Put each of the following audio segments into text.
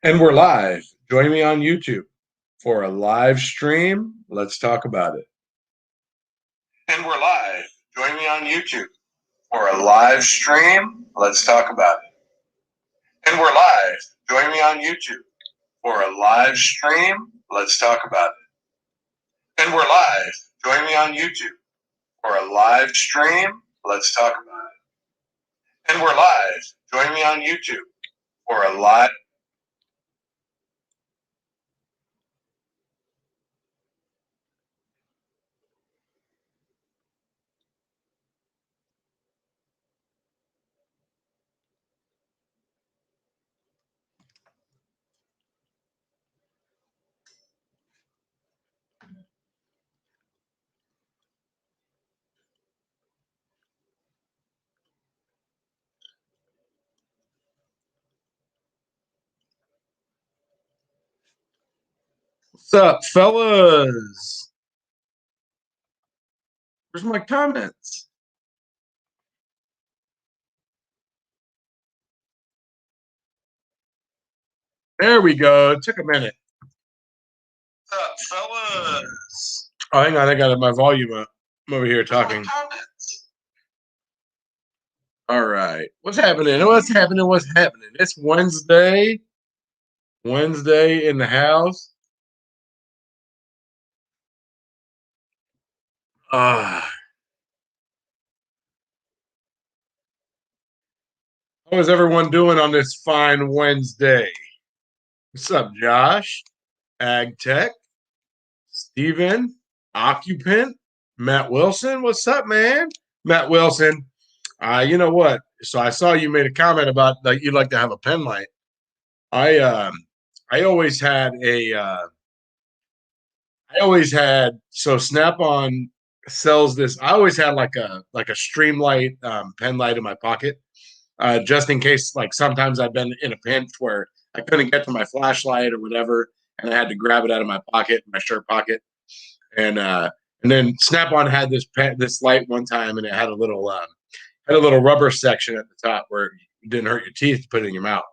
And we're live. Join me on YouTube for a live stream. Let's talk about it. And we're live. Join me on YouTube for a live stream. Let's talk about it. And we're live. Join me on YouTube for a live stream. Let's talk about it. And we're live. Join me on YouTube for a live stream. Let's talk about it. And we're live. Join me on YouTube for a live. What's up, fellas? Where's my comments? There we go. It took a minute. What's up, fellas? Oh, hang on. I got my volume up. I'm over here talking. All right. What's happening? What's happening? What's happening? It's Wednesday. Wednesday in the house. How is everyone doing on this fine Wednesday? What's up, Josh? Ag Tech, Steven, Occupant, Matt Wilson. What's up, man? Matt Wilson. You know what? So I saw you made a comment about that you'd like to have a pen light. I always had so Snap-on sells this. I always had like a Streamlight pen light in my pocket, just in case. Like sometimes I've been in a pinch where I couldn't get to my flashlight or whatever, and I had to grab it out of my pocket, my shirt pocket, and then Snap-on had this light one time, and it had a little rubber section at the top where it didn't hurt your teeth to put it in your mouth.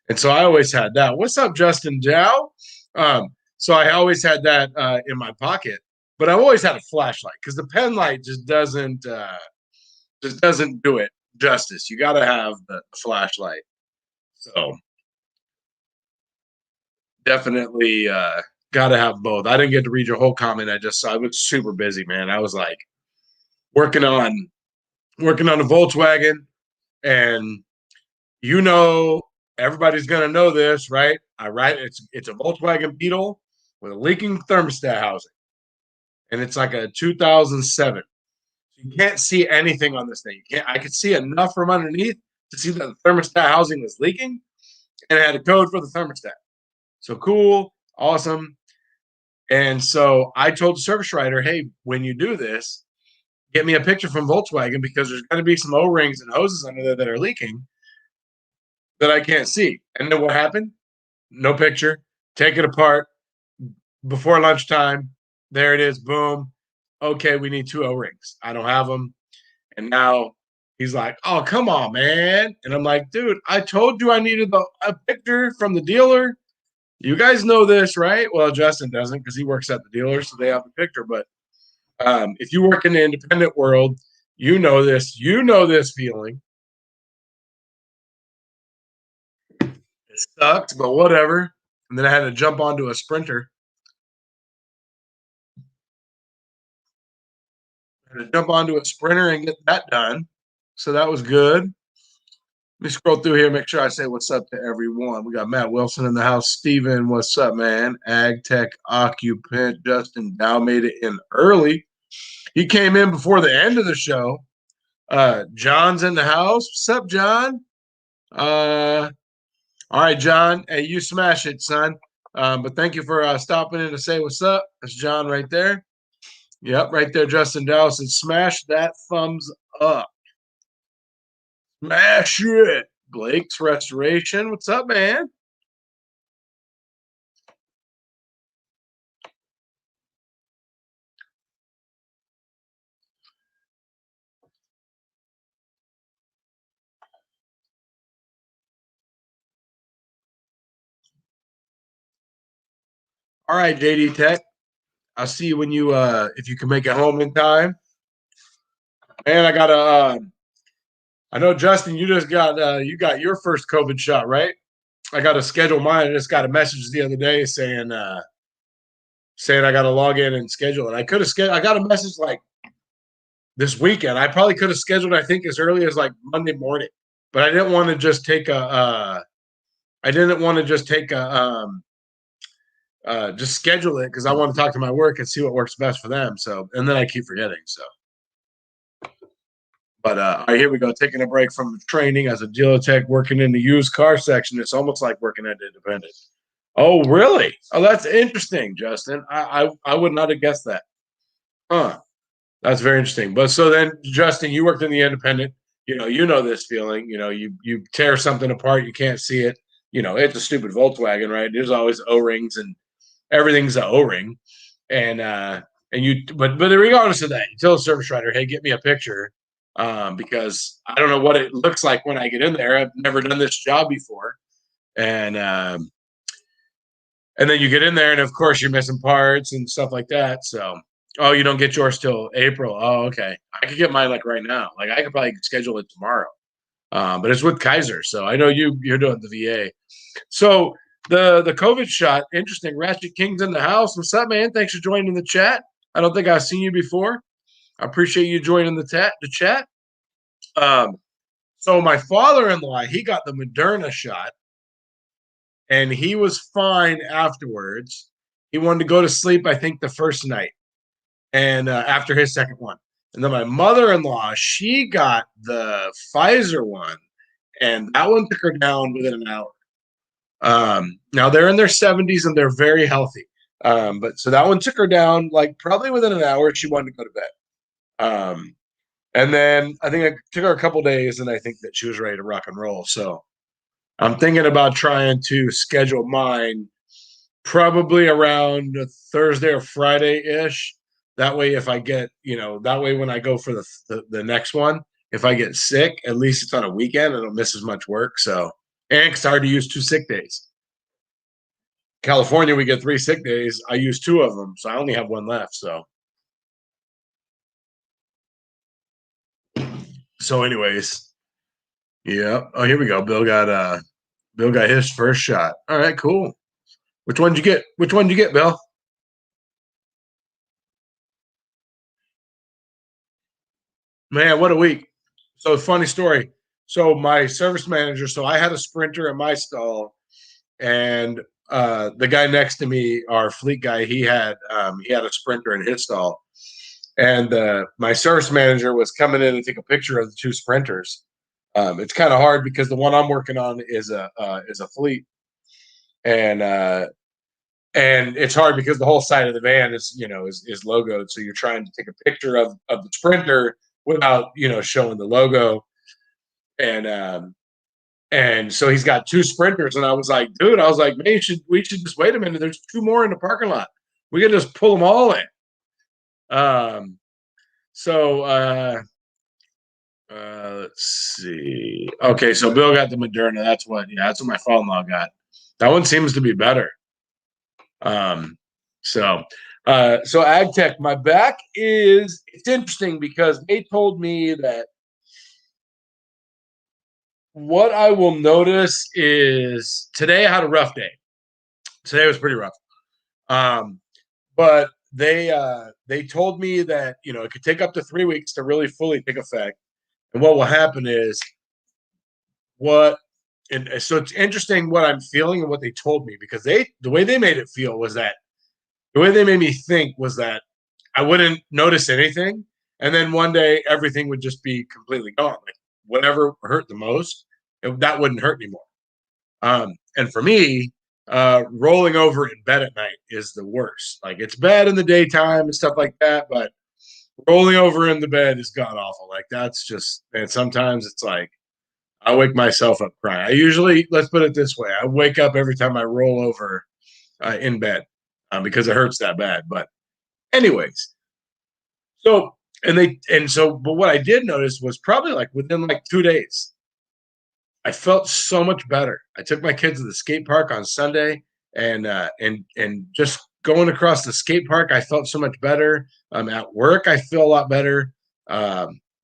And so I always had that. What's up, Justin Dow? So I always had that in my pocket, but I've always had a flashlight because the pen light just doesn't do it justice. You got to have the flashlight. So definitely got to have both. I didn't get to read your whole comment. I was super busy, man. I was like working on a Volkswagen, and you know everybody's gonna know this, right? It's a Volkswagen Beetle with a leaking thermostat housing, and it's like a 2007. You can't see anything on this thing. You can't. I could see enough from underneath to see that the thermostat housing was leaking, and it had a code for the thermostat. So cool, awesome. And so I told the service writer, hey, when you do this, get me a picture from Volkswagen because there's going to be some O-rings and hoses under there that are leaking that I can't see. And then what happened? No picture. Take it apart before lunchtime. There it is. Boom. Okay, we need 2 O-rings. I don't have them. And now he's like, oh, come on, man. And I'm like, dude, I told you I needed a picture from the dealer. You guys know this, right? Well, Justin doesn't because he works at the dealer, so they have the picture. But if you work in the independent world, you know this. You know this feeling. It sucked, but whatever. And then I had to jump onto a Sprinter. I had to jump onto a Sprinter and get that done. So that was good. Let me scroll through here, make sure I say what's up to everyone. We got Matt Wilson in the house. Steven, what's up, man? Ag Tech Occupant. Justin Dow made it in early. He came in before the end of the show. John's in the house. What's up, John? All right, John. Hey, you smash it, son. But thank you for stopping in to say what's up. That's John right there. Yep, right there, Justin Dallas. And smash that thumbs up. Smash it. Blake's Restoration. What's up, man? All right, JD Tech. I'll see you when you if you can make it home in time. And I got a I know Justin, you got your first COVID shot, right? I got to schedule mine. I just got a message the other day saying I got to log in and schedule it. I could have scheduled. I got a message like this weekend. I probably could have scheduled. I think as early as like Monday morning, but I didn't want to just take a. I didn't want to just take a. Just schedule it because I want to talk to my work and see what works best for them. So, and then I keep forgetting. So, but all right, here we go. Taking a break from training as a dealer tech, working in the used car section. It's almost like working at Independent. Oh, really? Oh, that's interesting, Justin. I would not have guessed that. Huh. That's very interesting. But so then, Justin, you worked in the Independent. You know this feeling. You tear something apart, you can't see it. It's a stupid Volkswagen, right? There's always O-rings and everything's an O-ring. And but regardless of that, you tell the service writer, hey, get me a picture. Because I don't know what it looks like when I get in there. I've never done this job before. And then you get in there, and of course you're missing parts and stuff like that. So, oh, you don't get yours till April. Oh, okay. I could get mine like right now. Like I could probably schedule it tomorrow. But it's with Kaiser, so I know you're doing the VA. So the COVID shot, interesting. Ratchet King's in the house. What's up, man? Thanks for joining the chat. I don't think I've seen you before. I appreciate you joining the chat. So my father-in-law, he got the Moderna shot. And he was fine afterwards. He wanted to go to sleep, I think, the first night, and after his second one. And then my mother-in-law, she got the Pfizer one, and that one took her down within an hour. Now they're in their 70s and they're very healthy. But so that one took her down like probably within an hour. She wanted to go to bed. And then I think it took her a couple days, and I think that she was ready to rock and roll. So I'm thinking about trying to schedule mine probably around Thursday or Friday ish. That way, if I get, that way when I go for the next one, if I get sick, at least it's on a weekend. I don't miss as much work. So, and it's hard to use 2 sick days. California, we get 3 sick days. I use 2 of them, so I only have 1 left. So, anyways, yeah. Oh, here we go. Bill got his first shot. All right, cool. Which one did you get? Which one did you get, Bill? Man, what a week. So funny story. So my service manager, so I had a Sprinter in my stall, and the guy next to me, our fleet guy, he had a Sprinter in his stall. And my service manager was coming in to take a picture of the 2 Sprinters. It's kind of hard because the one I'm working on is a fleet, and it's hard because the whole side of the van is logoed. So you're trying to take a picture of the Sprinter without showing the logo, and so he's got 2 Sprinters, and I was like, dude, man, we should just wait a minute. There's 2 more in the parking lot. We can just pull them all in. So let's see. Okay, so Bill got the Moderna. That's what my father-in-law got. That one seems to be better. So AgTech, my back it's interesting because they told me that what I will notice is today I had a rough day. Today was pretty rough. But they told me that it could take up to 3 weeks to really fully take effect. And what will happen is and so it's interesting what I'm feeling and what they told me, because the way they made it feel was that the way they made me think was that I wouldn't notice anything, and then one day everything would just be completely gone. Like whatever hurt the most, that wouldn't hurt anymore. And for me, rolling over in bed at night is the worst. Like it's bad in the daytime and stuff like that, but rolling over in the bed is god awful. Like that's just, and sometimes it's like I wake myself up crying. I usually, let's put it this way, I wake up every time I roll over in bed because it hurts that bad. But anyways, so but what I did notice was probably like within like 2 days, I felt so much better. I took my kids to the skate park on Sunday, and just going across the skate park, I felt so much better. At work, I feel a lot better.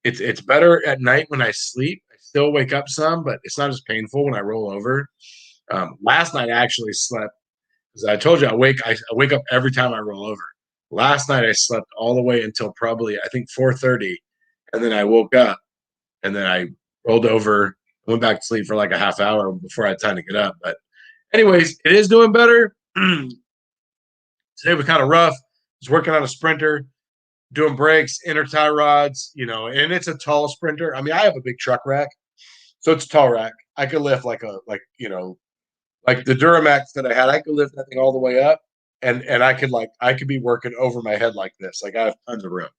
It's better at night when I sleep. I still wake up some, but it's not as painful when I roll over. Last night I actually slept because I told you I wake up every time I roll over. Last night I slept all the way until probably I think 4:30, and then I woke up and then I rolled over, went back to sleep for like a half hour before I had time to get up. But anyways, it is doing better. Today was kind of rough. I was working on a sprinter, doing brakes, inner tie rods, and it's a tall sprinter. I mean, I have a big truck rack, so it's a tall rack. I could lift like the Duramax that I had. I could lift that thing all the way up, and I could be working over my head like this. Like I have tons of room.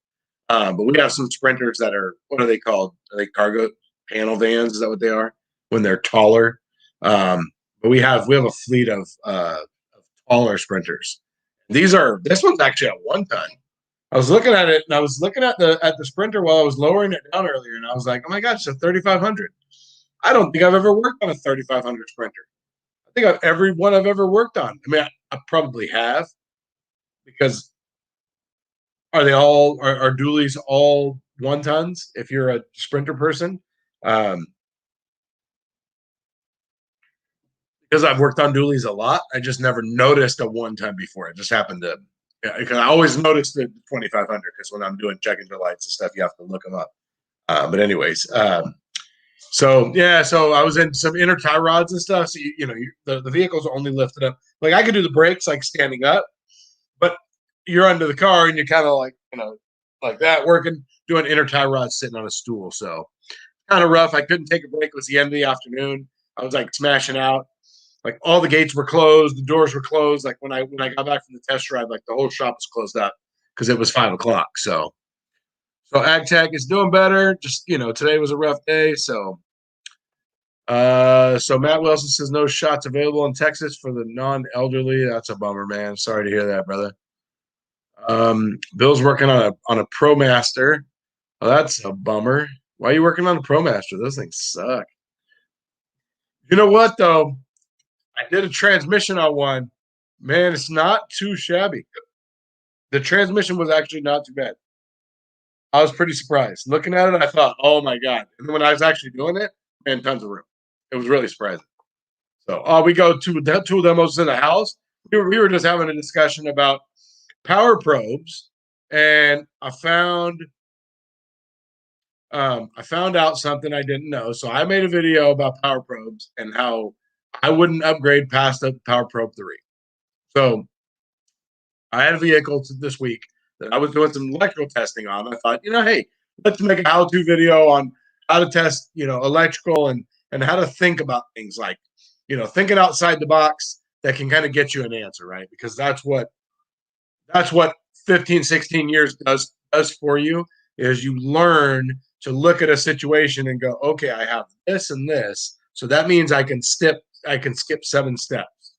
But we have some sprinters that are, what are they called? Are they cargo panel vans? Is that what they are? When they're taller. But we have a fleet of taller sprinters. This one's actually at 1 ton. I was looking at it and I was looking at the sprinter while I was lowering it down earlier, and I was like, oh my gosh, it's a 3500. I don't think I've ever worked on a 3500 sprinter. I think every one I've ever worked on. I mean, I probably have, because are dualies all 1 tons if you're a sprinter person? Um, because I've worked on dualies a lot, I just never noticed a 1 ton before. It just happened to, because I always noticed the 2500, because when I'm doing check engine lights and stuff, you have to look them up. But anyways, so yeah, so I was in some inner tie rods and stuff. So the vehicle's only lifted up. Like I could do the brakes like standing up, but you're under the car and you're kind of like like that working, doing inner tie rods sitting on a stool. So kind of rough. I couldn't take a break. It was the end of the afternoon. I was like smashing out. Like all the gates were closed, the doors were closed. Like when I got back from the test drive, like the whole shop was closed up because it was 5 o'clock. So Ag Tech is doing better. Just today was a rough day. So Matt Wilson says no shots available in Texas for the non-elderly. That's a bummer, man. Sorry to hear that, brother. Bill's working on a ProMaster. Oh, that's a bummer. Why are you working on a ProMaster? Those things suck. You know what though? I did a transmission on one. Man, it's not too shabby. The transmission was actually not too bad. I was pretty surprised. Looking at it, I thought, oh my God. And then when I was actually doing it, man, tons of room. It was really surprising. So we go to the 2 demos in the house. We were just having a discussion about power probes, and I found out something I didn't know. So I made a video about power probes and how I wouldn't upgrade past the Power Probe 3. So I had a vehicle this week that I was doing some electrical testing on. I thought, hey, let's make a how-to video on how to test, electrical and how to think about things, like, thinking outside the box that can kind of get you an answer, right? Because that's what 15, 16 years does for you, is you learn to look at a situation and go, okay, I have this and this. So that means I can skip 7 steps.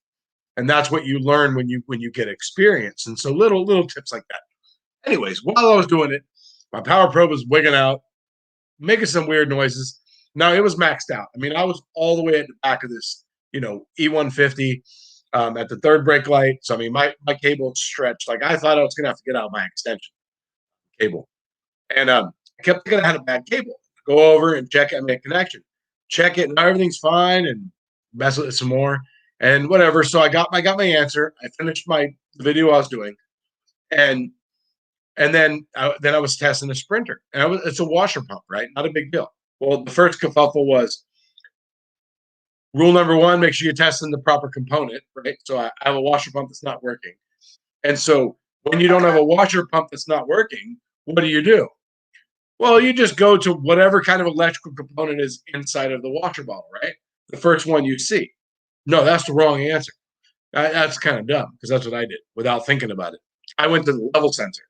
And that's what you learn when you get experience. And so little tips like that. Anyways, while I was doing it, my power probe was wigging out, making some weird noises. Now it was maxed out. I mean, I was all the way at the back of this, E150 at the third brake light. So I mean, my cable stretched. Like I thought I was gonna have to get out my extension cable, and I kept thinking I had a bad cable. Go over and check it and make a connection. Check it, and everything's fine, and mess with it some more and whatever. So I got my answer. I finished the video I was doing, and then I was testing a sprinter, and it's a washer pump, right? Not a big deal. Well, the first kerfuffle was rule number 1: make sure you're testing the proper component, right? So I have a washer pump that's not working, and so when you don't have a washer pump that's not working, what do? Well, you just go to whatever kind of electrical component is inside of the washer bottle, right? The first one you see. No, that's the wrong answer. That's kind of dumb, because that's what I did without thinking about it. I went to the level sensor,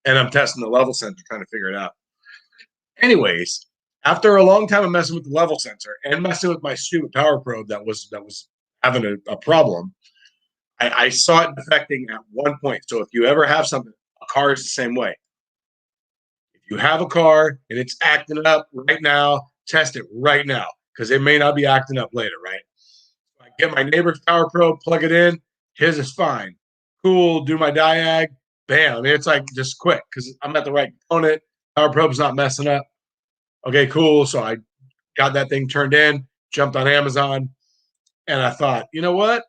and I'm testing the level sensor, trying to figure it out. Anyways, after a long time of messing with the level sensor and messing with my stupid power probe that was having a problem, I saw it defecting at one point. So if you ever have something, a car is the same way. If you have a car and it's acting up right now, test it right now, because it may not be acting up later, right? So I get my neighbor's power probe, plug it in, his is fine. cool, do my diag, bam. I mean, it's like just quick because I'm at the right component. Power probe's not messing up. Okay, cool. So I got that thing turned in, jumped on Amazon, and I thought, you know what?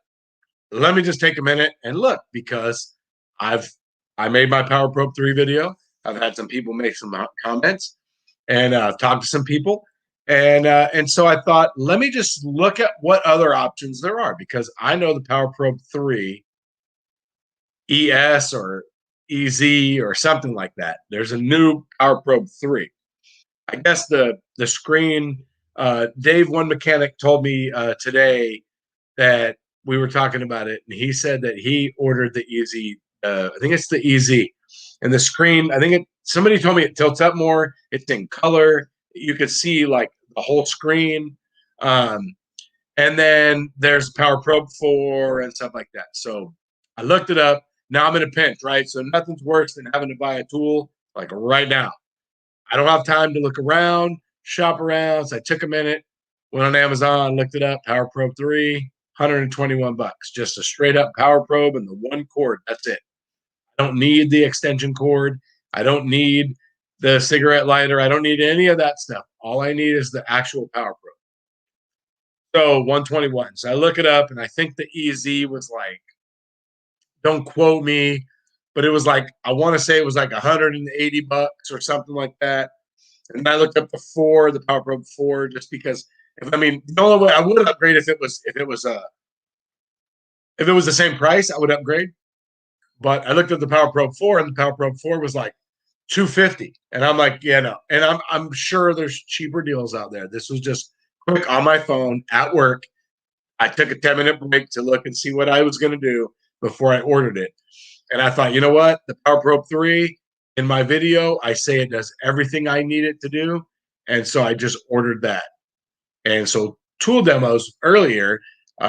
Let me just take a minute and look because I've I made my Power Probe 3 video. I've had some people make some comments, and I've talked to some people, and so I thought, let me just look at what other options there are because I know the Power Probe 3 ES or EZ or something like that. There's a new Power Probe 3. I guess the screen. Dave, one mechanic, told me today that we were talking about it, and he said that he ordered the EZ. I think it's the EZ, and the screen. I think it. Somebody told me it tilts up more. It's in color. You could see like the whole screen. Um, and then there's Power Probe 4 and stuff like that. So I looked it up. Now I'm in a pinch, right? So nothing's worse than having to buy a tool like right now. I don't have time to look around, shop around. So I took a minute, went on Amazon, looked it up. Power Probe 3, $121. Just a straight up Power Probe and the one cord. That's it. I don't need the extension cord. I don't need the cigarette lighter. I don't need any of that stuff. All I need is the actual Power Probe. So 121. So I look it up, and I think the EZ was like, don't quote me, but it was like, I want to say it was like $180 or something like that. And I looked up the 4, the Power Probe 4, just because. If I mean, the only way I would upgrade if it was the same price, I would upgrade. But I looked at the Power Probe 4, and the Power Probe 4 was like 250, and I'm like, yeah, no. And I'm sure there's cheaper deals out there. This was just quick on my phone at work. I took a 10-minute break to look and see what I was going to do before I ordered it. And I thought, you know what? The Power Probe 3, in my video, I say it does everything I need it to do. And so I just ordered that. And so Tool Demos earlier,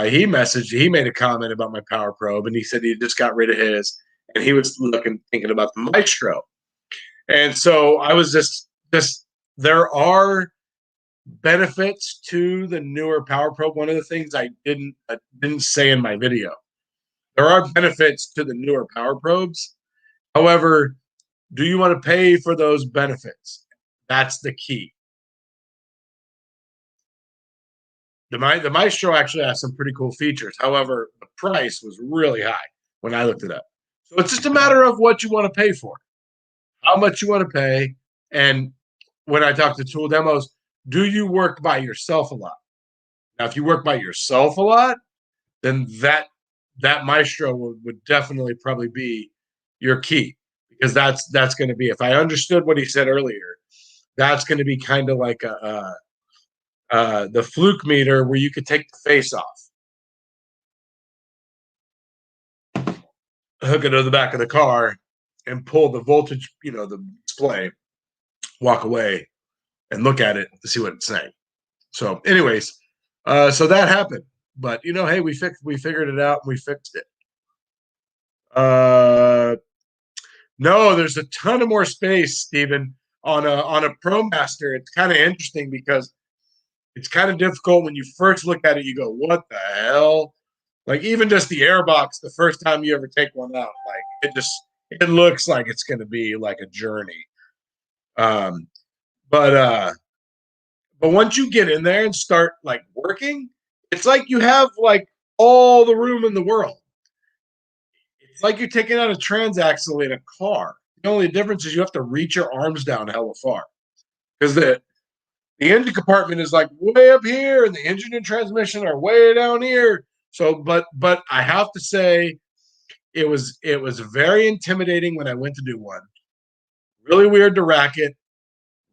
he made a comment about my Power Probe, and he said he just got rid of his, and he was thinking about the Maestro. And so I was just there are benefits to the newer Power Probe. One of the things I didn't say in my video, there are benefits to the newer Power Probes. However, do you want to pay for those benefits? That's the key. The Maestro actually has some pretty cool features. However, the price was really high when I looked it up. So it's just a matter of what you want to pay for, how much you want to pay. And when I talk to Tool Demos, do you work by yourself a lot? Now, if you work by yourself a lot, then that Maestro would definitely probably be your key, because that's going to be, if I understood what he said earlier, that's going to be kind of like the fluke meter where you could take the face off, hook it to the back of the car, and pull the voltage, the display, walk away, and look at it to see what it's saying. So, anyways, so that happened, but hey, we figured it out, and we fixed it. No, there's a ton of more space, Stephen, on a ProMaster. It's kind of interesting because it's kind of difficult when you first look at it. You go, "What the hell?" Like, even just the airbox, the first time you ever take one out, like it looks like it's going to be like a journey. Um, but once you get in there and start like working, it's like you have like all the room in the world. It's like you're taking out a transaxle in a car. The only difference is you have to reach your arms down hella far, because the engine compartment is like way up here, and the engine and transmission are way down here. So, but I have to say, it was very intimidating when I went to do one. Really weird to rack it.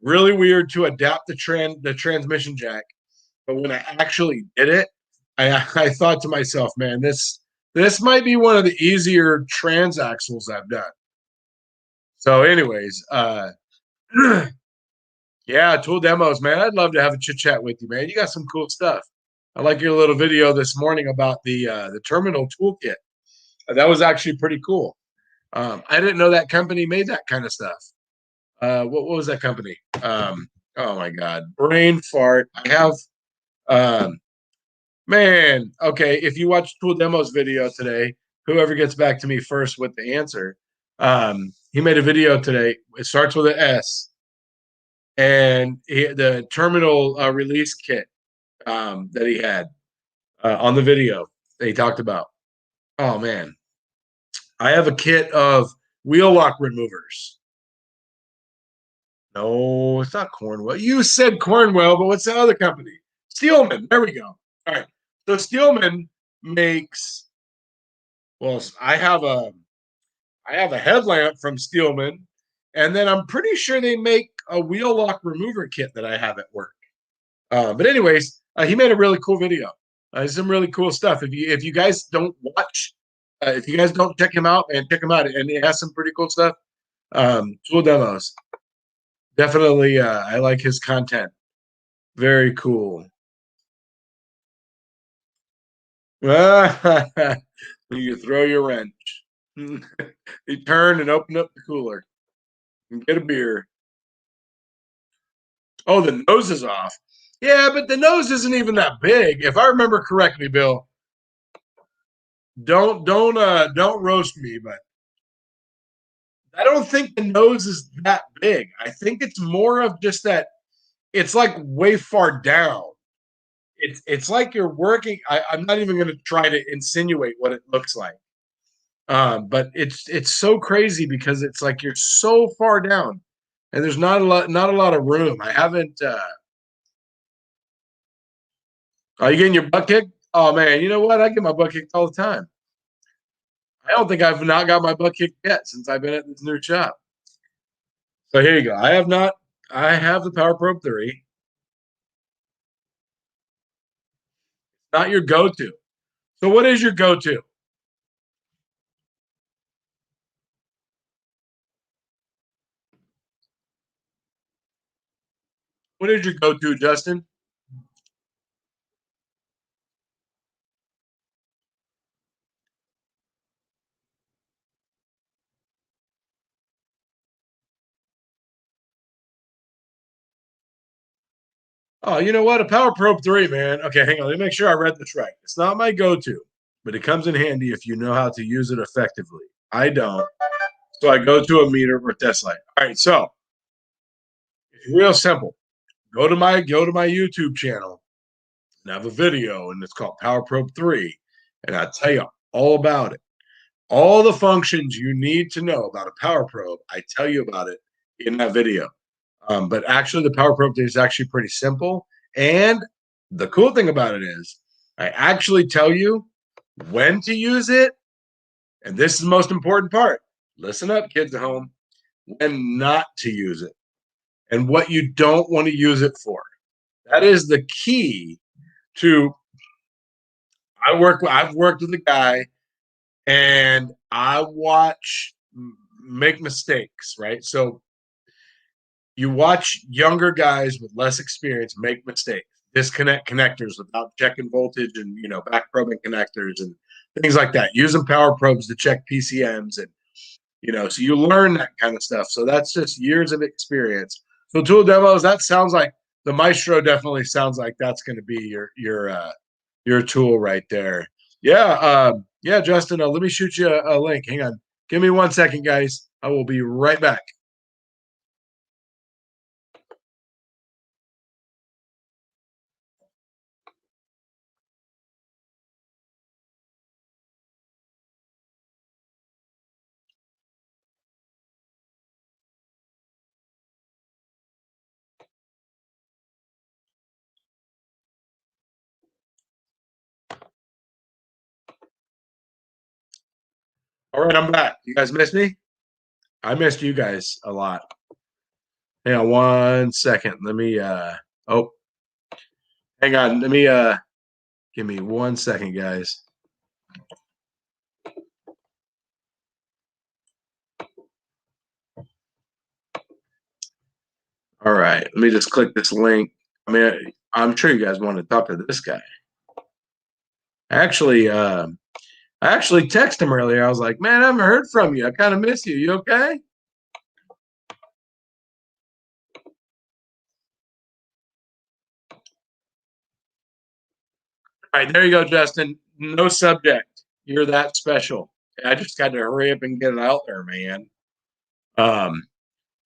Really weird to adapt the transmission jack. But when I actually did it, I thought to myself, man, this might be one of the easier transaxles I've done. So, anyways, yeah, Tool Demos, man. I'd love to have a chit chat with you, man. You got some cool stuff. I like your little video this morning about the terminal toolkit. That was actually pretty cool. I didn't know that company made that kind of stuff. What was that company? Oh my God, brain fart. I have, man. Okay, if you watch Tool Demos video today, whoever gets back to me first with the answer. He made a video today. It starts with an S, and the terminal release kit that he had on the video that he talked about. Oh man, I have a kit of wheel lock removers. No, it's not Cornwell. You said Cornwell, but what's the other company? Steelman. There we go. All right. So Steelman makes. Well, I have a headlamp from Steelman, and then I'm pretty sure they make a wheel lock remover kit that I have at work. But anyways, he made a really cool video. Some really cool stuff. If you guys don't watch, if you guys don't check him out and check him out, and he has some pretty cool stuff. Tool demos. Definitely, I like his content. Very cool. You throw your wrench. You turn and open up the cooler and get a beer. Oh, the nose is off. Yeah, but the nose isn't even that big. If I remember correctly, Bill, don't roast me, but I don't think the nose is that big. I think it's more of just that it's like way far down. It's like you're working. I'm not even going to try to insinuate what it looks like. But it's so crazy because it's like you're so far down, and there's not a lot of room. I haven't. Are you getting your butt kicked? Oh man, you know what? I get my butt kicked all the time. I don't think I've not got my butt kicked yet since I've been at this new shop. So here you go. I have not. I have the Power Probe 3. Not your go-to. So what is your go-to? What is your go-to, Justin? Oh, you know what? A Power Probe 3, man. Okay, hang on. Let me make sure I read this right. It's not my go-to, but it comes in handy if you know how to use it effectively. I don't. So I go to a meter or test light. All right, so it's real simple. Go to my YouTube channel and I have a video, and it's called Power Probe 3. And I tell you all about it. All the functions you need to know about a power probe, I tell you about it in that video. But actually, the power probe is actually pretty simple. And the cool thing about it is, I actually tell you when to use it. And this is the most important part. Listen up, kids at home, when not to use it and what you don't want to use it for. That is the key to. I've worked with a guy and I watch make mistakes, right? So you watch younger guys with less experience make mistakes, disconnect connectors without checking voltage and back probing connectors and things like that. Using power probes to check PCMs and so you learn that kind of stuff. So that's just years of experience. So tool demos, that sounds like the Maestro definitely sounds like that's going to be your tool right there. Yeah, yeah, Justin. Let me shoot you a link. Hang on, give me 1 second, guys. I will be right back. All right, I'm back. You guys missed me? I missed you guys a lot. Hang on 1 second. Let me oh, hang on. Let me give me 1 second, guys. All right, let me just click this link. I mean, I'm sure you guys want to talk to this guy. Actually, I actually texted him earlier. I was like, man, I haven't heard from you. I kind of miss you. You okay? All right, there you go, Justin. No subject. You're that special. I just got to hurry up and get it out there, man. Um,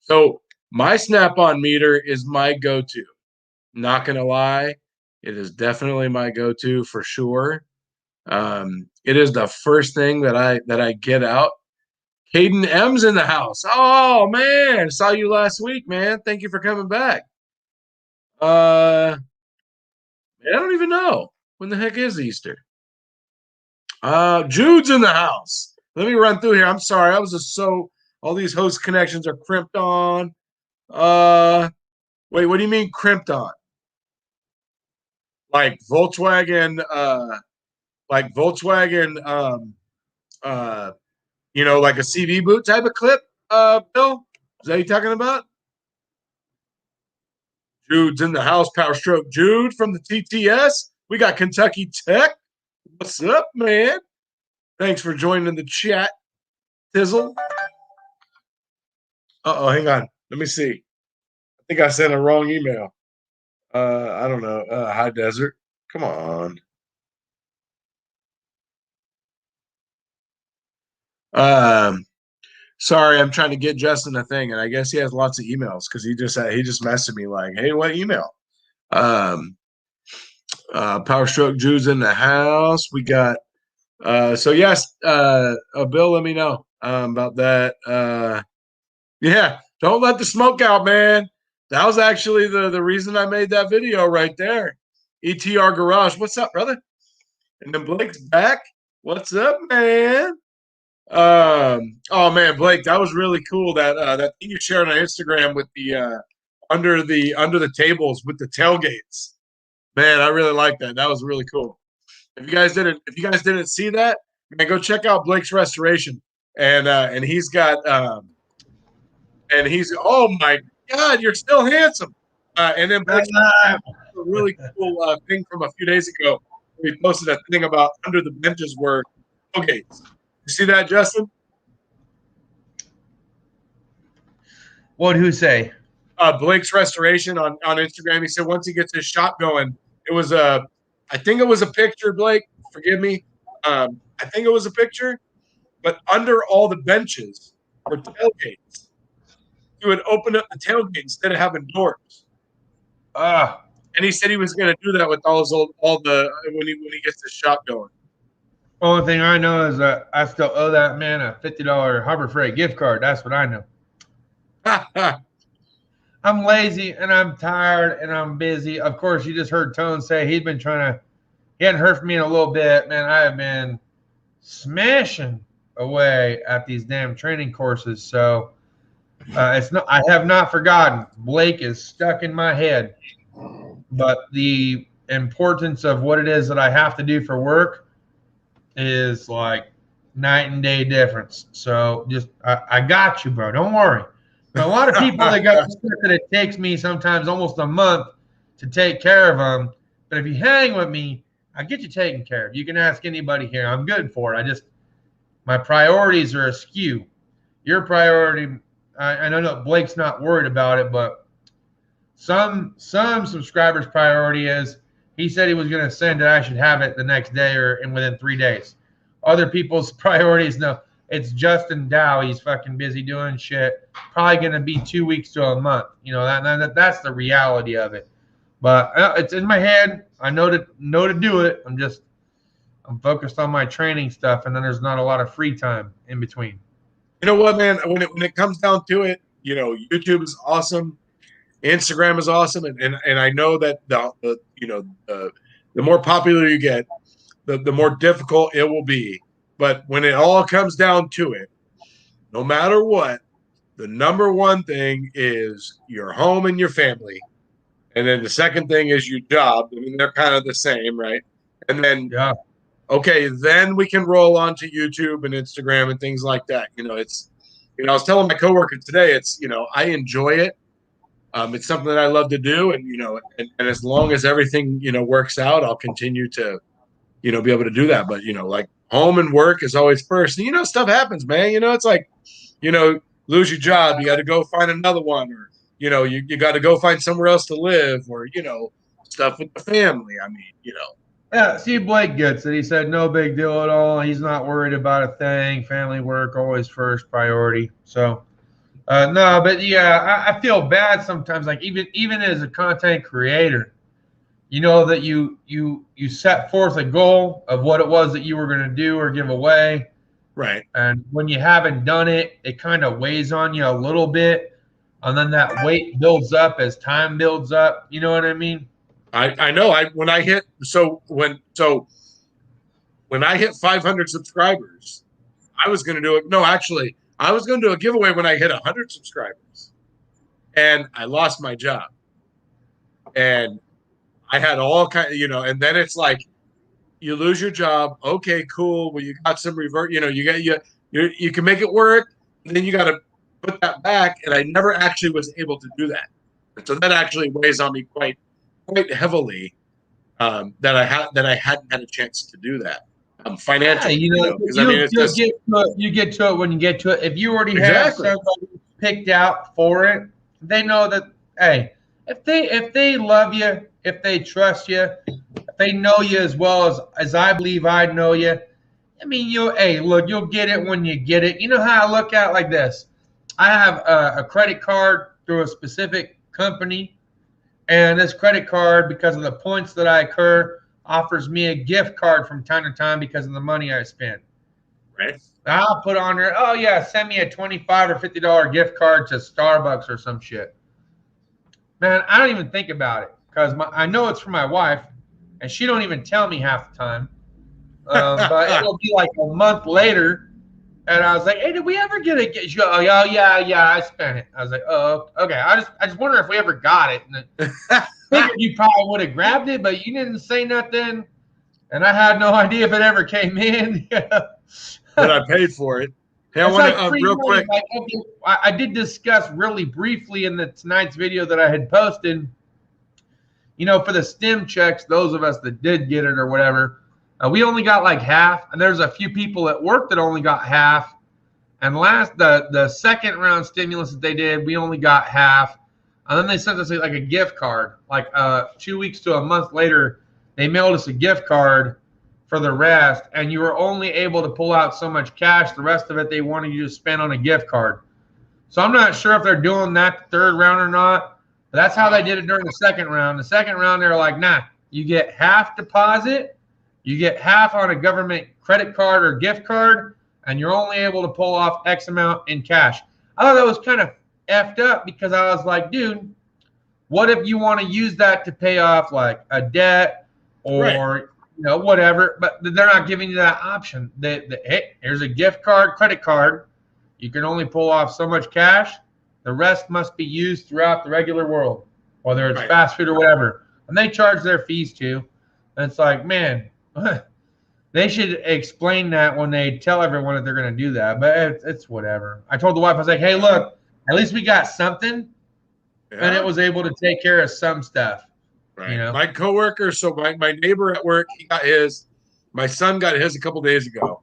so my Snap-on meter is my go-to. Not gonna lie, it is definitely my go-to for sure. It is the first thing that I get out. Caden M's in the house. Oh man, saw you last week, man. Thank you for coming back. Man, I don't even know when the heck is Easter. Jude's in the house. Let me run through here. I'm sorry, I was just so all these host connections are crimped on. Wait, what do you mean crimped on? Like Volkswagen, uh, like a CV boot type of clip, Bill? Is that you talking about? Jude's in the house, Power Stroke. Jude from the TTS. We got Kentucky Tech. What's up, man? Thanks for joining the chat, Tizzle. Uh-oh, hang on. Let me see. I think I sent a wrong email. I don't know. High Desert. Come on. Sorry, I'm trying to get Justin a thing, and I guess he has lots of emails because he just messaged me like, "Hey, what email?" Power Stroke Jews in the house. We got so yes, Bill, let me know about that. Yeah, don't let the smoke out, man. That was actually the reason I made that video right there. ETR Garage. What's up, brother? And then Blake's back. What's up, man? Oh man, Blake, that was really cool. That thing you shared on Instagram with the under the tables with the tailgates. Man, I really like that. That was really cool. If you guys didn't see that, man, go check out Blake's Restoration. And he's got and he's oh my God, you're still handsome. And then Blake's a really cool thing from a few days ago. We posted a thing about under the benches were tailgates. You see that, Justin? What'd who say? Blake's Restoration on Instagram. He said once he gets his shop going, it was I think it was a picture, Blake. Forgive me. I think it was a picture, but under all the benches were tailgates. You would open up the tailgate instead of having doors. And he said he was going to do that with all the when he gets his shop going. Only thing I know is that I still owe that man a $50 Harbor Freight gift card. That's what I know. I'm lazy and I'm tired and I'm busy. Of course, you just heard Tone say he hadn't heard from me in a little bit. Man, I have been smashing away at these damn training courses. So I have not forgotten. Blake is stuck in my head. But the importance of what it is that I have to do for work is like night and day difference. So just I got you, bro. Don't worry. But a lot of people they got that it takes me sometimes almost a month to take care of them. But if you hang with me, I get you taken care of. You can ask anybody here. I'm good for it. My priorities are askew. Your priority, I know Blake's not worried about it, but some subscribers' priority is he said he was going to send it. I should have it the next day or within 3 days. Other people's priorities, no. It's Justin Dow. He's fucking busy doing shit. Probably going to be 2 weeks to a month. That's the reality of it. But it's in my head. I know to do it. I'm focused on my training stuff, and then there's not a lot of free time in between. You know what, man? When it comes down to it, YouTube is awesome. Instagram is awesome, and I know that the more popular you get, the more difficult it will be. But when it all comes down to it, no matter what, the number one thing is your home and your family. And then the second thing is your job. I mean, they're kind of the same, right? And then, okay, then we can roll on to YouTube and Instagram and things like that. I was telling my coworker today, I enjoy it. It's something that I love to do. And as long as everything, works out, I'll continue to, be able to do that. But, like home and work is always first. And, stuff happens, man. It's like, lose your job. You got to go find another one, or, you got to go find somewhere else to live, or, stuff with the family. I mean, Yeah, see, Blake gets it. He said no big deal at all. He's not worried about a thing. Family work always first priority. So no, but yeah, I feel bad sometimes. Like even as a content creator, you know that you set forth a goal of what it was that you were going to do or give away, Right. and when you haven't done it, it kind of weighs on you a little bit, and then that weight builds up as time builds up. You know what I mean? I know. When I hit when I hit 500 subscribers, I was going to do it. No, actually, I was going to do a giveaway when I hit 100 subscribers, and I lost my job, and I had all kind of, and then it's like you lose your job. Okay, cool. Well, you got some revert. You can make it work, and then you got to put that back. And I never actually was able to do that. So that actually weighs on me quite heavily. That I hadn't had a chance to do that Yeah, financially. Because I mean, it's you'll just get to it. You get to it when you get to it. If you already have exactly somebody picked out for it, they know that. Hey, if they love you, if they trust you, if they know you as well as I believe I know you, I mean, you'll get it when you get it. You know how I look at it like this. I have a credit card through a specific company, and this credit card, because of the points that I incur, offers me a gift card from time to time because of the money I spend. right. I'll put on there, oh yeah, send me a $25 or $50 gift card to Starbucks or some shit. Man, I don't even think about it because I know it's for my wife, and she don't even tell me half the time. But it'll be like a month later, and I was like, "Hey, did we ever get it?" She goes, "Oh yeah, I spent it." I was like, "Oh, okay." I just wonder if we ever got it. And I figured you probably would have grabbed it, but you didn't say nothing, and I had no idea if it ever came in. But I paid for it. Hey, I It's want like to free real money. quick. Like, I did discuss really briefly in tonight's video that I had posted. For the STEM checks, those of us that did get it or whatever, we only got like half, and there's a few people at work that only got half. And the second round stimulus that they did, we only got half. And then they sent us like a gift card. Like 2 weeks to a month later, they mailed us a gift card for the rest, and you were only able to pull out so much cash. The rest of it they wanted you to spend on a gift card. So I'm not sure if they're doing that the third round or not. But that's how they did it during the second round. The second round, they're like, nah, you get half deposit, you get half on a government credit card or gift card, and you're only able to pull off X amount in cash. I thought that was kind of effed up because I was like, dude, what if you want to use that to pay off like a debt or Right. whatever? But they're not giving you that option. Hey, here's a gift card, credit card. You can only pull off so much cash. The rest must be used throughout the regular world, whether it's Right. fast food or whatever. And they charge their fees too. And it's like, man, they should explain that when they tell everyone that they're going to do that. But it's whatever. I told the wife, I was like, hey, look, at least we got something. Yeah. And it was able to take care of some stuff. Right. My coworker, so my neighbor at work, he got his. My son got his a couple days ago.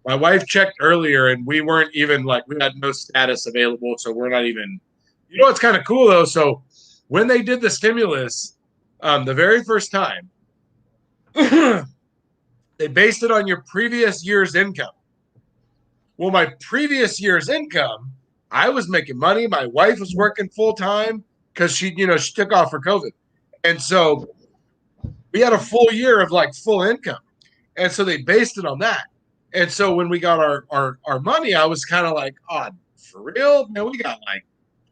My wife checked earlier, and we weren't even we had no status available, so we're not even. It's kind of cool though. So when they did the stimulus, the very first time, they based it on your previous year's income. Well, my previous year's income, I was making money. My wife was working full time because she took off for COVID, and so we had a full year of full income, and so they based it on that. And so when we got our money, I was kind of like, oh, for real? Man, we got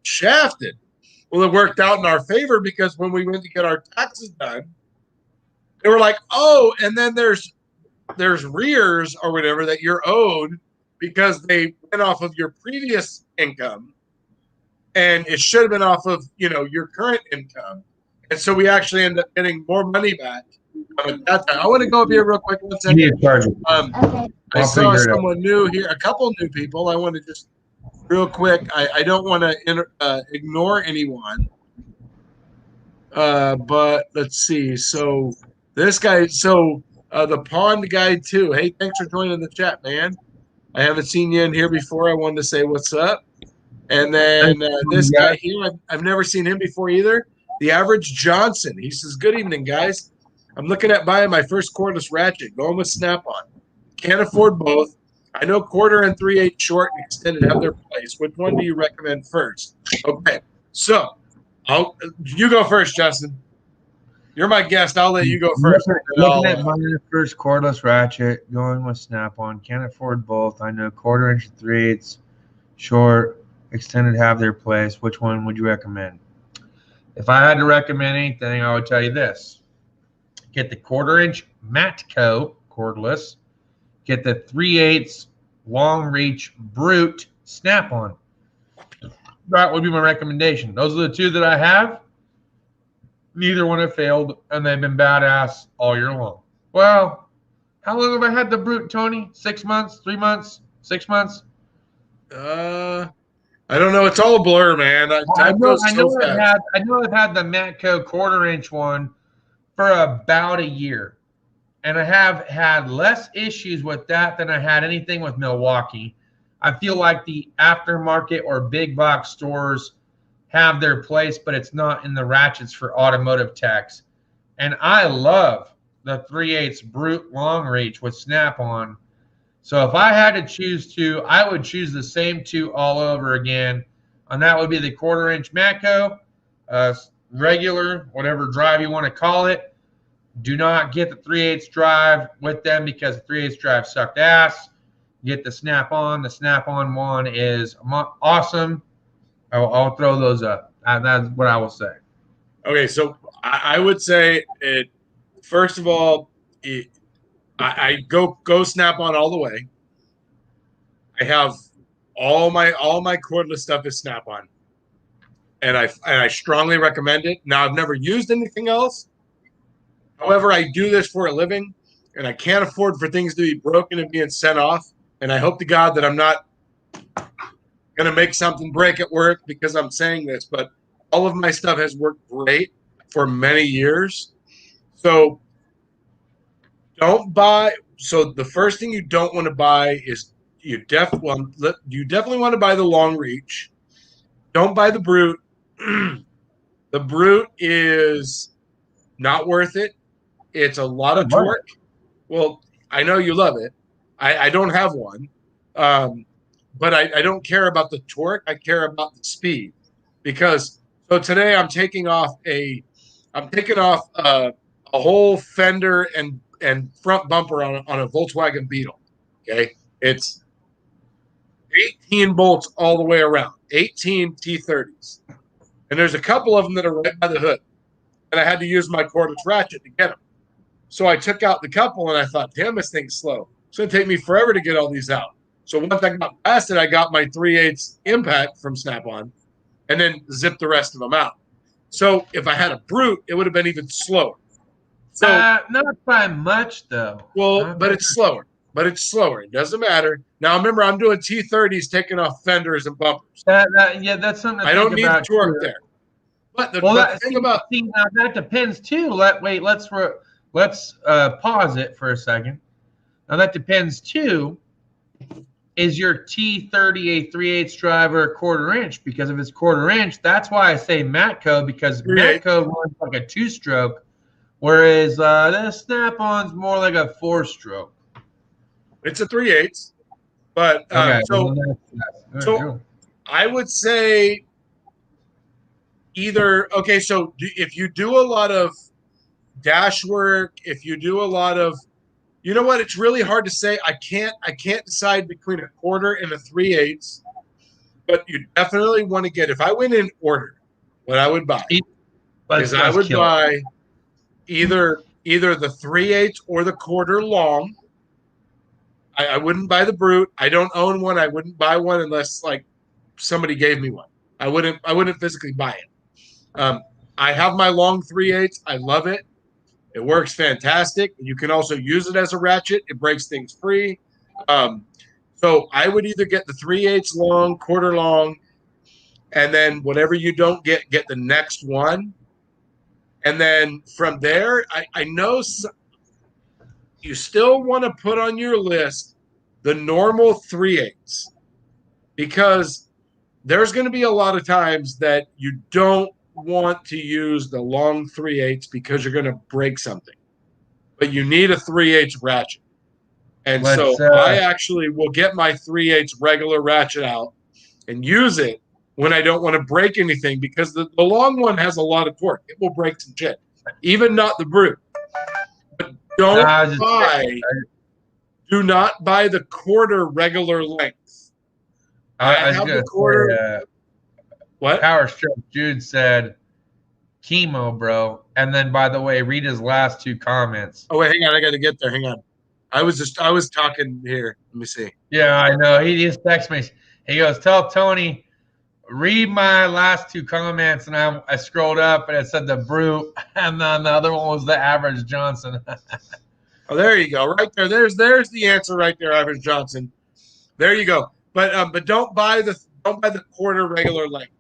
shafted. Well, it worked out in our favor because when we went to get our taxes done, they were like, oh, and then there's rears or whatever that you're owed because they went off of your previous income, and it should have been off of your current income. And so we actually ended up getting more money back at that time. I want to go up here real quick 1 second. I saw someone new here, a couple new people. I want to just real quick. I don't want to ignore anyone. But let's see. So this guy, the pond guy too. Hey, thanks for joining the chat, man. I haven't seen you in here before. I wanted to say what's up. And then this guy here, I've never seen him before either. The Average Johnson. He says, good evening, guys. I'm looking at buying my first cordless ratchet, going with Snap-on. Can't afford both. I know quarter and 3/8 short and extended have their place. Which one do you recommend first? Okay, so you go first, Justin. You're my guest. I'll let you go first. Looking at my first cordless ratchet, going with Snap-on. Can't afford both. I know quarter inch and 3/8 short, extended have their place. Which one would you recommend? If I had to recommend anything, I would tell you this. Get the quarter inch Matco cordless. Get the 3/8 long reach Brute Snap-on. That would be my recommendation. Those are the two that I have. Neither one have failed, and they've been badass all year long. Well, how long have I had the Brute, Tony? 6 months, 3 months, 6 months? I don't know. It's all a blur, man. Time goes so fast. I know I've had the Matco quarter inch one for about a year, and I have had less issues with that than I had anything with Milwaukee. I feel like the aftermarket or big box stores have their place, but it's not in the ratchets for automotive techs. And I love the 3/8 Brute long reach with Snap-on. So if I had to choose two, I would choose the same two all over again. And that would be the quarter inch Matco, regular, whatever drive you want to call it. Do not get the 3/8 drive with them because the 3/8 drive sucked ass. Get the Snap-on. The Snap-on one is awesome. I'll throw those up. That's what I will say. Okay, so I would say it. First of all, I go Snap-on all the way. I have all my cordless stuff is Snap-on, and I strongly recommend it. Now I've never used anything else. However, I do this for a living, and I can't afford for things to be broken and being sent off. And I hope to God that I'm not going to make something break at work because I'm saying this, but all of my stuff has worked great for many years. So don't buy. So the first thing you don't want to buy is you definitely want to buy the long reach. Don't buy the Brute. The Brute is not worth it. It's a lot of torque. Well, I know you love it. I don't have one. But I don't care about the torque. I care about the speed, because so today I'm taking off a whole fender and front bumper on a Volkswagen Beetle. Okay, it's 18 bolts all the way around, 18 T30s, and there's a couple of them that are right by the hood, and I had to use my cordless ratchet to get them. So I took out the couple, and I thought, damn, this thing's slow. It's going to take me forever to get all these out. So once I got past it, I got my 3/8 impact from Snap-on and then zipped the rest of them out. So if I had a Brute, it would have been even slower. So not by much, though. Well, but it's slower. But it's slower. It doesn't matter. Now, remember, I'm doing T30s, taking off fenders and bumpers. Yeah, that's something I don't need the torque there. But the thing about now that depends too. Let's pause it for a second. Now that depends too. Is your T30 a 3/8 drive or a quarter inch? Because if it's quarter inch, that's why I say Matco, because Matco runs like a 2-stroke, whereas this Snap-on's more like a 4-stroke. It's a 3/8, but okay, so I would say either. Okay, so if you do a lot of dash work, if you do a lot of, you know what? It's really hard to say. I can't decide between a quarter and a 3/8, but you definitely want to get. If I went in order, what I would buy is I would buy either the 3/8 or the quarter long. I wouldn't buy the Brute. I don't own one. I wouldn't buy one unless like somebody gave me one. I wouldn't physically buy it. I have my long 3/8. I love it. It works fantastic. You can also use it as a ratchet. It breaks things free. So I would either get the 3/8 long, quarter long, and then whatever you don't get the next one. And then from there, I know you still want to put on your list the normal 3/8, because there's going to be a lot of times that you don't want to use the long 3/8 because you're going to break something. but you need a 3/8 ratchet. And Let's so I actually will get my 3/8 regular ratchet out and use it when I don't want to break anything, because the long one has a lot of torque. It will break some shit, even not the brute. But do not buy the quarter regular length. I have the quarter. What? Power Stroke Jude said, chemo, bro. And then, by the way, read his last two comments. Oh, wait, hang on. I got to get there. Hang on. I was talking here. Let me see. Yeah, I know. He just texted me. He goes, tell Tony, read my last two comments. And I scrolled up and it said the brute. And then the other one was the average Johnson. Oh, there you go. Right there. There's the answer right there, average Johnson. There you go. But don't buy the quarter regular length.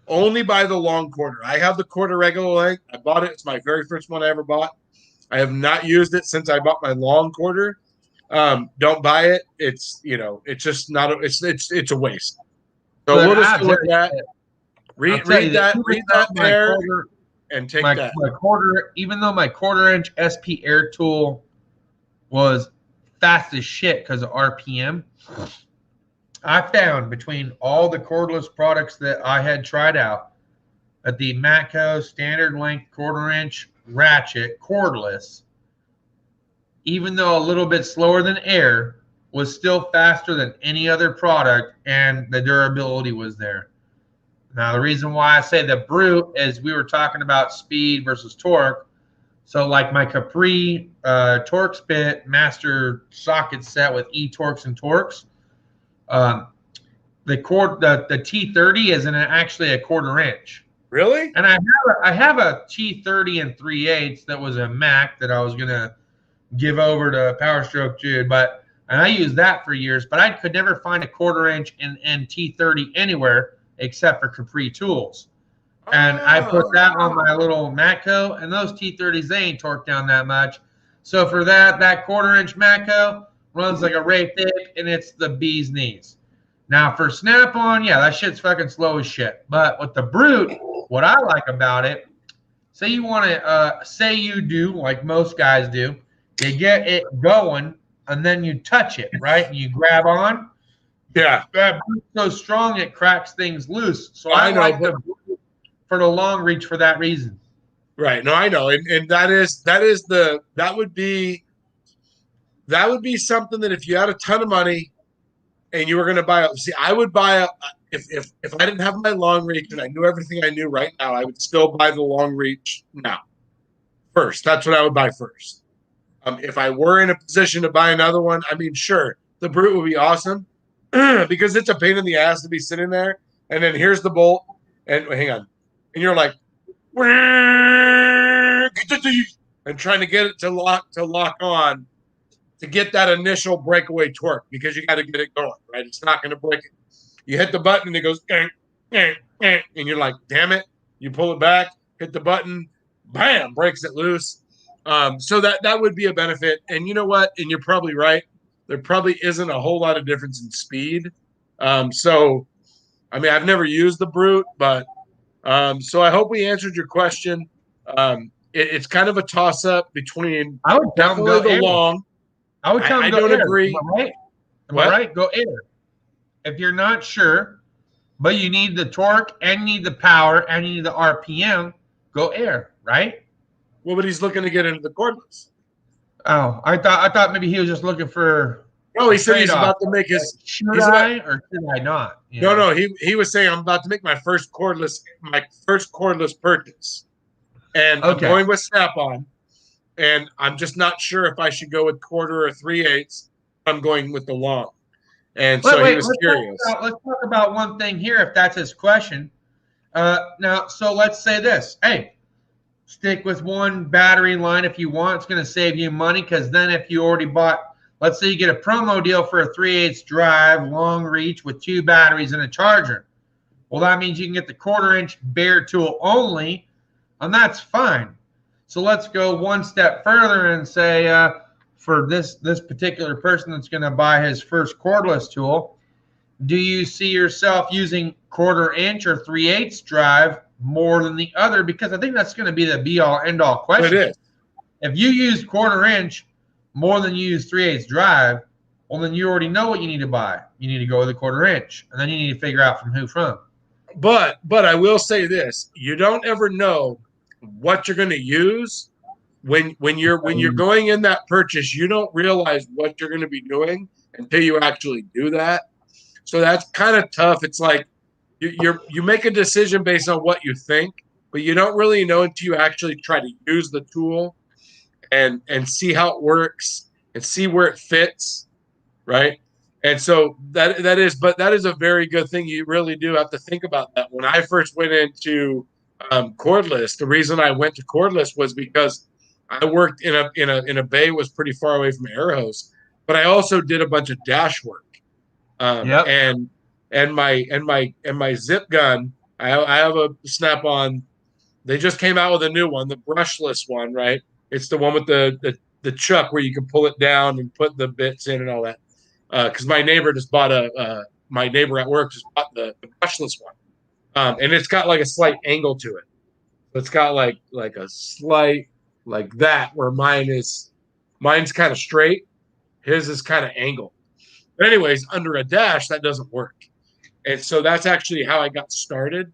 Only buy the long quarter. I have the quarter regular length. I bought it. It's my very first one I ever bought. I have not used it since I bought my long quarter. Don't buy it. It's just not. It's a waste. So we'll just go with that. Read that there, and take that. My quarter, even though my 1/4-inch SP air tool was fast as shit because of RPM, I found between all the cordless products that I had tried out that the Matco standard length 1/4-inch ratchet cordless, even though a little bit slower than air, was still faster than any other product, and the durability was there. Now, the reason why I say the brute is we were talking about speed versus torque. So like my Capri torque spit master socket set with e-torques and torques, the T30 is actually a 1/4-inch. Really? And I have a T30 and 3/8 that was a Mac that I was gonna give over to Power Stroke Jude, and I used that for years, but I could never find a 1/4-inch and T30 anywhere except for Capri tools. And I put that on my little Matco, and those T30s, they ain't torqued down that much. So for that 1/4-inch Matco runs like a Ray Thick, and it's the bee's knees. Now for Snap-on, yeah, that shit's fucking slow as shit. But with the brute, what I like about it, say you want to, say you do, like most guys do, you get it going, and then you touch it, right? And you grab on. Yeah. That brute's so strong, it cracks things loose. So I like the brute for the long reach for that reason. Right. No, I know. And that would be something that if you had a ton of money and you were going to buy it. See, I would buy if I didn't have my long reach and I knew everything I knew right now, I would still buy the long reach now. First. That's what I would buy first. If I were in a position to buy another one, I mean, sure, the brute would be awesome because it's a pain in the ass to be sitting there. And then here's the bolt. And hang on. And you're like, and trying to get it to lock on to get that initial breakaway torque, because you got to get it going, right? It's not going to break it. You hit the button and it goes, and you're like, damn it. You pull it back, hit the button, bam, breaks it loose. So that would be a benefit. And you know what? And you're probably right. There probably isn't a whole lot of difference in speed. So, I mean, I've never used the brute, but so I hope we answered your question. It's kind of a toss-up between definitely the long. I would tell him go don't air. agree. Am I right? Am I right? Go air. If you're not sure, but you need the torque and you need the power and you need the RPM, go air, right? Well, but he's looking to get into the cordless. Oh, I thought maybe he was just looking for. No, he said he's about to make his. Should I or should I not? No. He was saying I'm about to make my first cordless purchase, and I'm going with Snap-on, and I'm just not sure if I should go with 1/4 or 3/8. I'm going with the long, and so he was curious. Let's talk about one thing here, if that's his question. Now, so let's say this. Hey, stick with one battery line if you want. It's going to save you money, because then if you already bought, let's say you get a promo deal for a 3/8 drive, long reach with 2 batteries and a charger. Well, that means you can get the 1/4-inch bare tool only, and that's fine. So let's go one step further and say for this particular person that's going to buy his first cordless tool, do you see yourself using 1/4-inch or 3/8 drive more than the other? Because I think that's going to be the be-all, end-all question. It is. If you use 1/4 inch more than you use 3/8 drive, well, then you already know what you need to buy. You need to go with a 1/4 inch, and then you need to figure out from who from. But I will say this: you don't ever know what you're going to use when you're going in that purchase. You don't realize what you're going to be doing until you actually do that. So that's kind of tough. It's like you make a decision based on what you think, but you don't really know until you actually try to use the tool and see how it works and see where it fits, right? And so that is a very good thing. You really do have to think about that. When I first went into cordless, the reason I went to cordless was because I worked in a bay was pretty far away from air hose, but I also did a bunch of dash work. Yep. And my zip gun, I have a Snap-on. They just came out with a new one, the brushless one, right? It's the one with the chuck where you can pull it down and put the bits in and all that. Because my neighbor my neighbor at work just bought the brushless one, and it's got like a slight angle to it. So it's got like a slight like that where mine's kind of straight, his is kind of angled. But anyways, under a dash that doesn't work, and so that's actually how I got started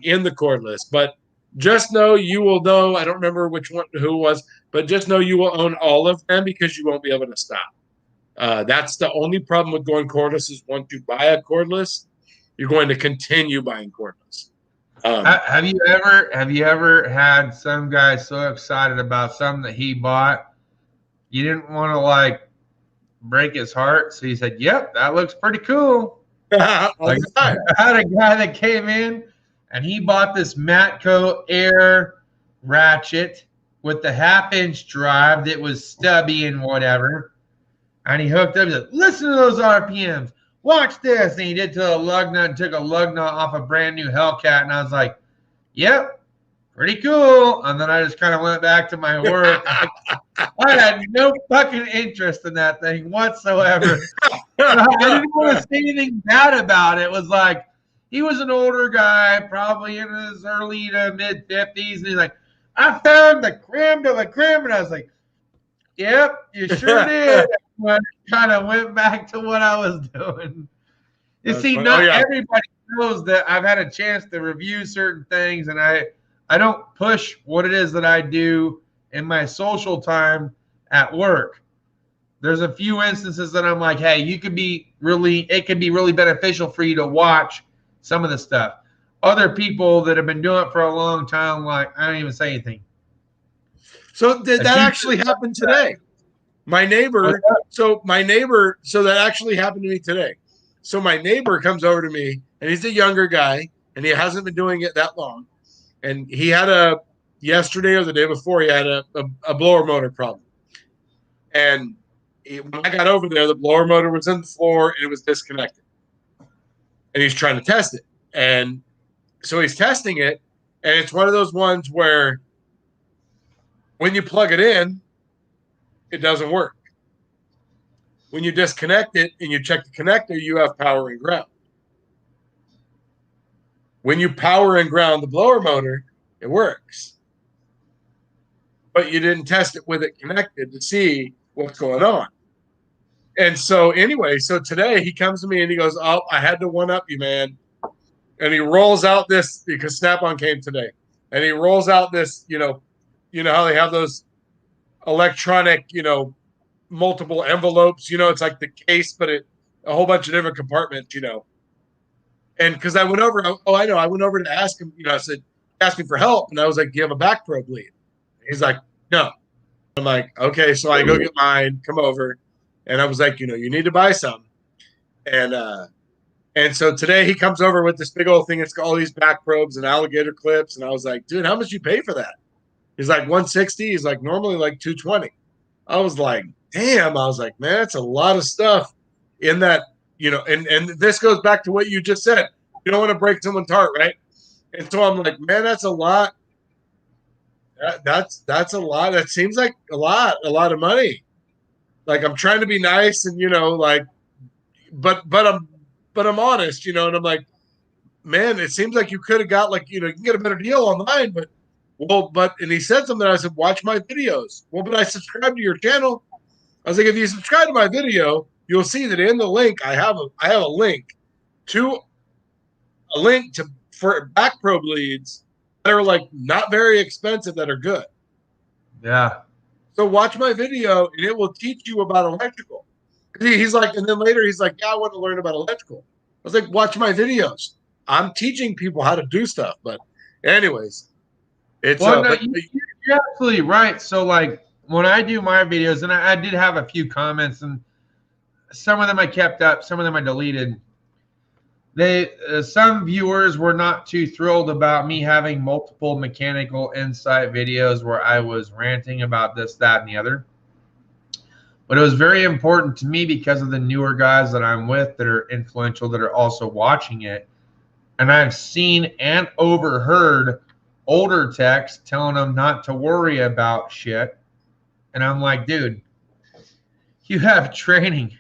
in the cordless. But just know you will know. I don't remember who it was, but just know you will own all of them because you won't be able to stop. That's the only problem with going cordless is once you buy a cordless, you're going to continue buying cordless. Have you ever had some guy so excited about something that he bought, you didn't want to like break his heart, so he said, "Yep, that looks pretty cool." Like I had a guy that came in and he bought this Matco air ratchet with the 1/2 inch drive that was stubby and whatever. And he hooked up. He said, "Listen to those RPMs. Watch this." And he did to a lug nut and took a lug nut off a brand new Hellcat. And I was like, "Yep, pretty cool." And then I just kind of went back to my work. I had no fucking interest in that thing whatsoever. I didn't want to say anything bad about it. It was like, he was an older guy, probably in his early to mid 50s. And he's like, "I found the creme de la creme." And I was like, "Yep, you sure did." I kind of went back to what I was doing. You see, not everybody knows that I've had a chance to review certain things, and I don't push what it is that I do in my social time at work. There's a few instances that I'm like, "Hey, it could be really beneficial for you to watch some of the stuff." Other people that have been doing it for a long time, like, I don't even say anything. So that actually happened today. So that actually happened to me today. So my neighbor comes over to me, and he's a younger guy, and he hasn't been doing it that long. And he had yesterday or the day before, he had a blower motor problem. And when I got over there, the blower motor was in the floor and it was disconnected. And he's trying to test it. And so he's testing it, and it's one of those ones where when you plug it in, it doesn't work. When you disconnect it and you check the connector, you have power and ground. When you power and ground the blower motor, it works. But you didn't test it with it connected to see what's going on. And so anyway, so today he comes to me and he goes, "Oh, I had to one up you, man." And he rolls out this, because Snap-on came today. And he rolls out this, you know how they have those electronic, multiple envelopes, it's like the case, but a whole bunch of different compartments, And because I went over, I went over to ask him, I said, ask me for help. And I was like, "Do you have a back probe lead?" He's like, "No." I'm like, "Okay." So I go get mine, come over. And I was like, "You need to buy some." And so today he comes over with this big old thing. It's got all these back probes and alligator clips. And I was like, "Dude, how much you pay for that?" He's like, $160. He's like, "Normally like $220." I was like, damn. I was like, man, that's a lot of stuff in that, and this goes back to what you just said. You don't want to break someone's heart, right? And so I'm like, man, that's a lot. That's a lot. That seems like a lot of money. Like, I'm trying to be nice and, but I'm honest, and I'm like, man, it seems like you could have got you can get a better deal online, but Well, and he said something. I said, watch my videos. Well, but I subscribe to your channel. I was like, if you subscribe to my video, you'll see that in the link I have a link to for back probe leads that are like not very expensive that are good. Yeah. So watch my video and it will teach you about electrical. He's like, and then later he's like, yeah, I want to learn about electrical. I was like, watch my videos. I'm teaching people how to do stuff. But anyways, it's well, no, you're absolutely right. So like when I do my videos, and I did have a few comments, and some of them I kept up, some of them I deleted. Some viewers were not too thrilled about me having multiple mechanical insight videos where I was ranting about this, that, and the other. But it was very important to me because of the newer guys that I'm with that are influential, that are also watching it. And I've seen and overheard older techs telling them not to worry about shit. And I'm like, dude, you have training.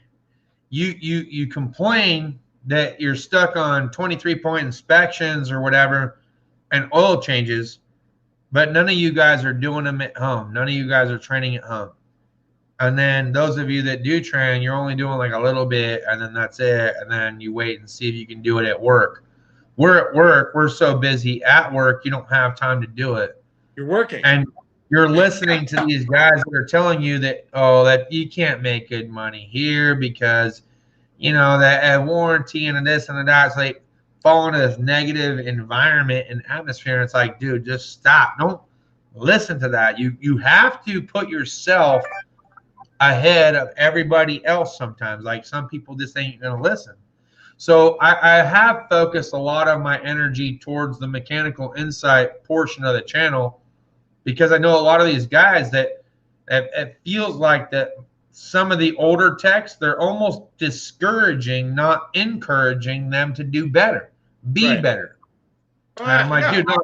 You complain that you're stuck on 23-point inspections or whatever and oil changes, but none of you guys are doing them at home. None of you guys are training at home. And then those of you that do train, you're only doing like a little bit, and then that's it. And then you wait and see if you can do it at work. We're at work. We're so busy at work, you don't have time to do it. You're working. And you're listening to these guys that are telling you that, oh, that you can't make good money here because, you know, that warranty and this and that. It's like fall into this negative environment and atmosphere. And it's like, dude, just stop. Don't listen to that. You have to put yourself ahead of everybody else sometimes. Like some people just ain't going to listen. So I have focused a lot of my energy towards the mechanical insight portion of the channel because I know a lot of these guys that it feels like that some of the older techs, they're almost discouraging, not encouraging them to do better, be better. And I'm like, dude, no,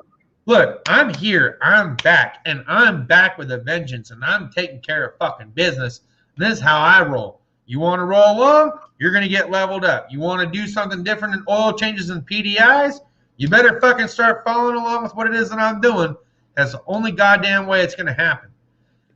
look, I'm here, I'm back, and I'm back with a vengeance, and I'm taking care of fucking business. This is how I roll. You want to roll along? You're going to get leveled up. You want to do something different in oil changes and PDIs? You better fucking start following along with what it is that I'm doing. That's the only goddamn way it's going to happen.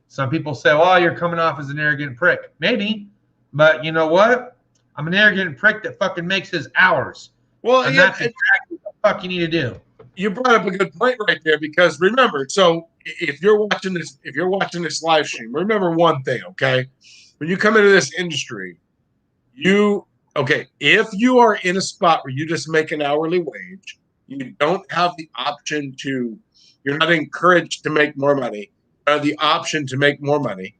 Some people say, well, you're coming off as an arrogant prick. Maybe, but you know what? I'm an arrogant prick that fucking makes his hours. Well, and that's exactly what the fuck you need to do. You brought up a good point right there because remember, so if you're watching this live stream, remember one thing, okay? When you come into this industry, if you are in a spot where you just make an hourly wage, you don't have the option you're not encouraged to make more money, you have the option to make more money,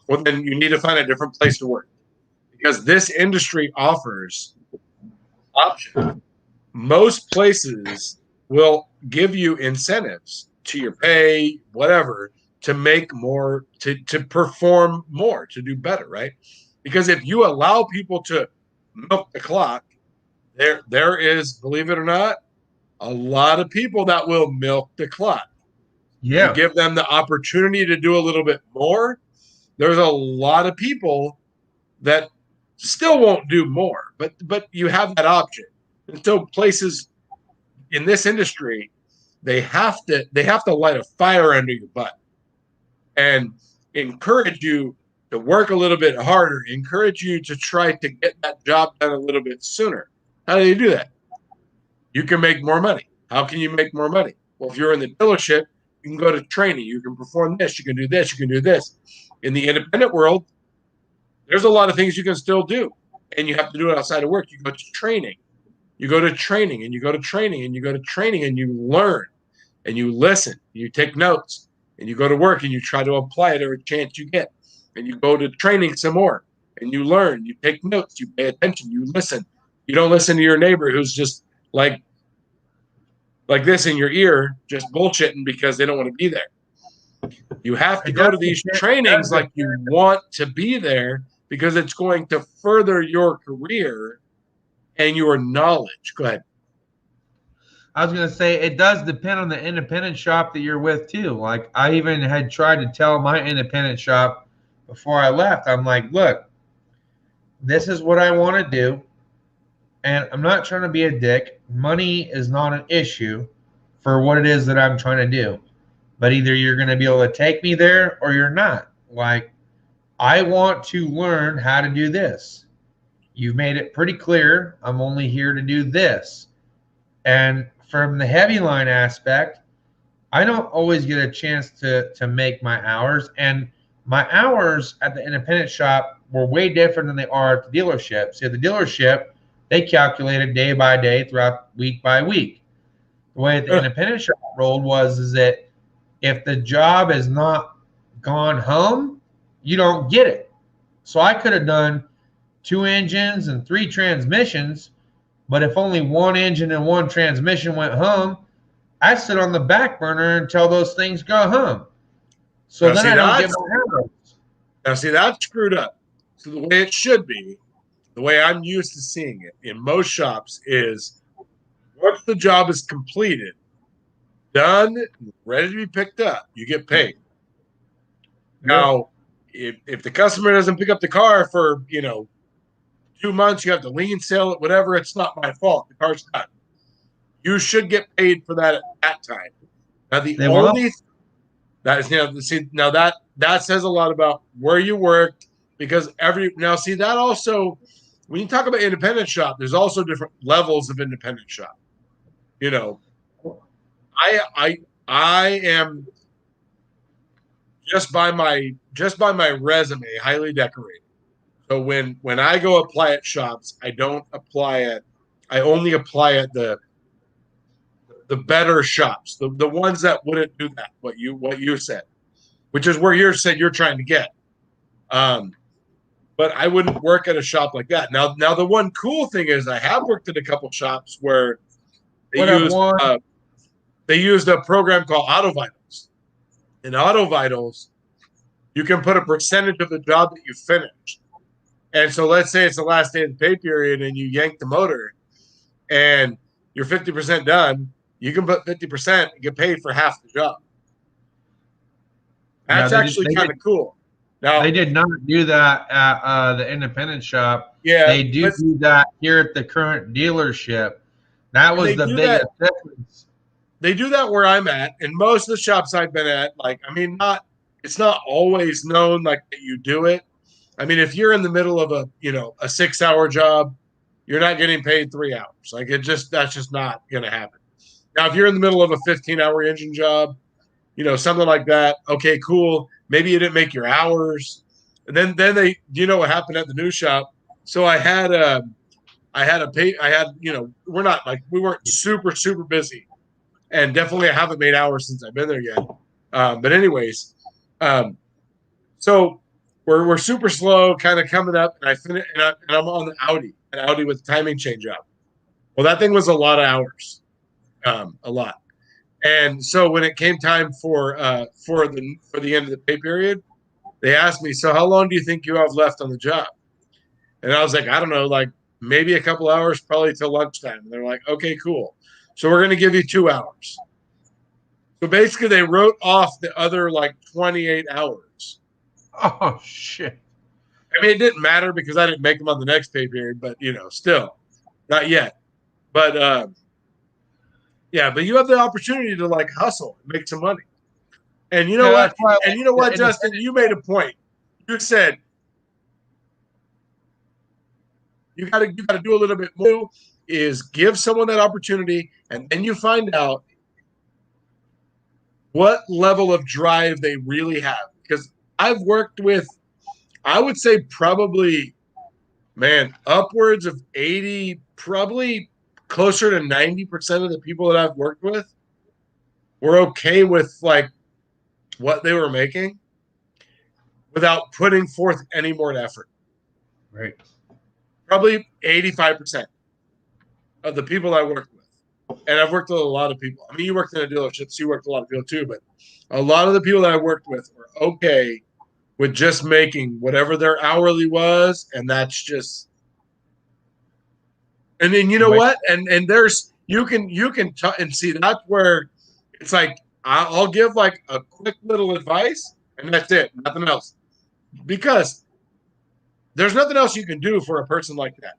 well, then you need to find a different place to work because this industry offers options. Most places will give you incentives to your pay, whatever, to make more, to perform more, to do better, right? Because if you allow people to milk the clock, there is, believe it or not, a lot of people that will milk the clock. Yeah. You give them the opportunity to do a little bit more. There's a lot of people that still won't do more, but you have that option. And so places in this industry, they have to light a fire under your butt and encourage you to work a little bit harder, encourage you to try to get that job done a little bit sooner. How do you do that? You can make more money. How can you make more money? Well, if you're in the dealership, you can go to training. You can perform this. You can do this. You can do this. In the independent world, there's a lot of things you can still do, and you have to do it outside of work. You go to training. You go to training, and you go to training, and you go to training, and you learn, and you listen, you take notes, and you go to work, and you try to apply it every chance you get. And you go to training some more, and you learn, you take notes, you pay attention, you listen. You don't listen to your neighbor who's just like this in your ear, just bullshitting because they don't want to be there. You have to go to these trainings like you want to be there because it's going to further your career and your knowledge. Go ahead. I was going to say it does depend on the independent shop that you're with too. Like I even had tried to tell my independent shop before I left, I'm like, look, this is what I want to do. And I'm not trying to be a dick. Money is not an issue for what it is that I'm trying to do. but either you're going to be able to take me there or you're not. Like, I want to learn how to do this. You've made it pretty clear I'm only here to do this. And from the heavy line aspect, I don't always get a chance to make my hours. And my hours at the independent shop were way different than they are at the dealership. See, at the dealership, they calculated day by day throughout week by week. The way the independent shop rolled was is that if the job is not gone home, you don't get it. So I could have done 2 engines and 3 transmissions, but if only 1 engine and 1 transmission went home, I sit on the back burner until those things go home. So now, then I don't get my hours. Now, see, that's screwed up. So the way it should be, the way I'm used to seeing it in most shops is once the job is completed, done, ready to be picked up, you get paid. Now, if the customer doesn't pick up the car for, 2 months, you have to lien sale it, whatever, it's not my fault. The car's done. You should get paid for that at that time. Now, that is, see, now that says a lot about where you worked because that also, when you talk about independent shop, there's also different levels of independent shop. I am just by my resume highly decorated. So when I go apply at shops, I don't apply at. I only apply at the better shops, the ones that wouldn't do that. What you said, which is where you said you're trying to get. But I wouldn't work at a shop like that. Now the one cool thing is I have worked at a couple shops where they used a program called Auto Vitals. In Auto Vitals, you can put a percentage of the job that you finished. And so let's say it's the last day of the pay period and you yank the motor and you're 50% done, you can put 50% and get paid for half the job. That's actually kind of cool. Now, they did not do that at the independent shop. Yeah, they do that here at the current dealership. That was the biggest difference. They do that where I'm at, and most of the shops I've been at, it's not always known like that you do it. I mean, if you're in the middle of a 6-hour job, you're not getting paid 3 hours. That's just not going to happen. Now, if you're in the middle of a 15-hour engine job, something like that, okay, cool. Maybe you didn't make your hours. And then what happened at the new shop? So we weren't super, super busy. And definitely I haven't made hours since I've been there yet. But anyways, so we're super slow, kind of coming up, and I finish, and I'm on an Audi with timing change up. Well, that thing was a lot of hours, a lot. And so when it came time for the end of the pay period, they asked me, "So how long do you think you have left on the job?" And I was like, "I don't know, like maybe a couple hours, probably till lunchtime." And they're like, "Okay, cool. So we're going to give you 2 hours." So basically, they wrote off the other 28 hours. Oh shit! I mean, it didn't matter because I didn't make them on the next pay period, but still, not yet. But yeah, but you have the opportunity to hustle and make some money. And you know what? And you know what, Justin? You made a point. You said you got to do a little bit more. Is give someone that opportunity, and then you find out what level of drive they really have. Because I've worked with, I would say probably, upwards of 80, probably closer to 90% of the people that I've worked with were okay with what they were making without putting forth any more effort. Right. Probably 85% of the people I worked with. And I've worked with a lot of people. I mean, you worked in a dealership, so you worked with a lot of people too, but a lot of the people that I worked with were okay with just making whatever their hourly was, and that's just. And then you know what? And there's you can and see that's where it's like I'll give a quick little advice, and that's it, nothing else, because there's nothing else you can do for a person like that.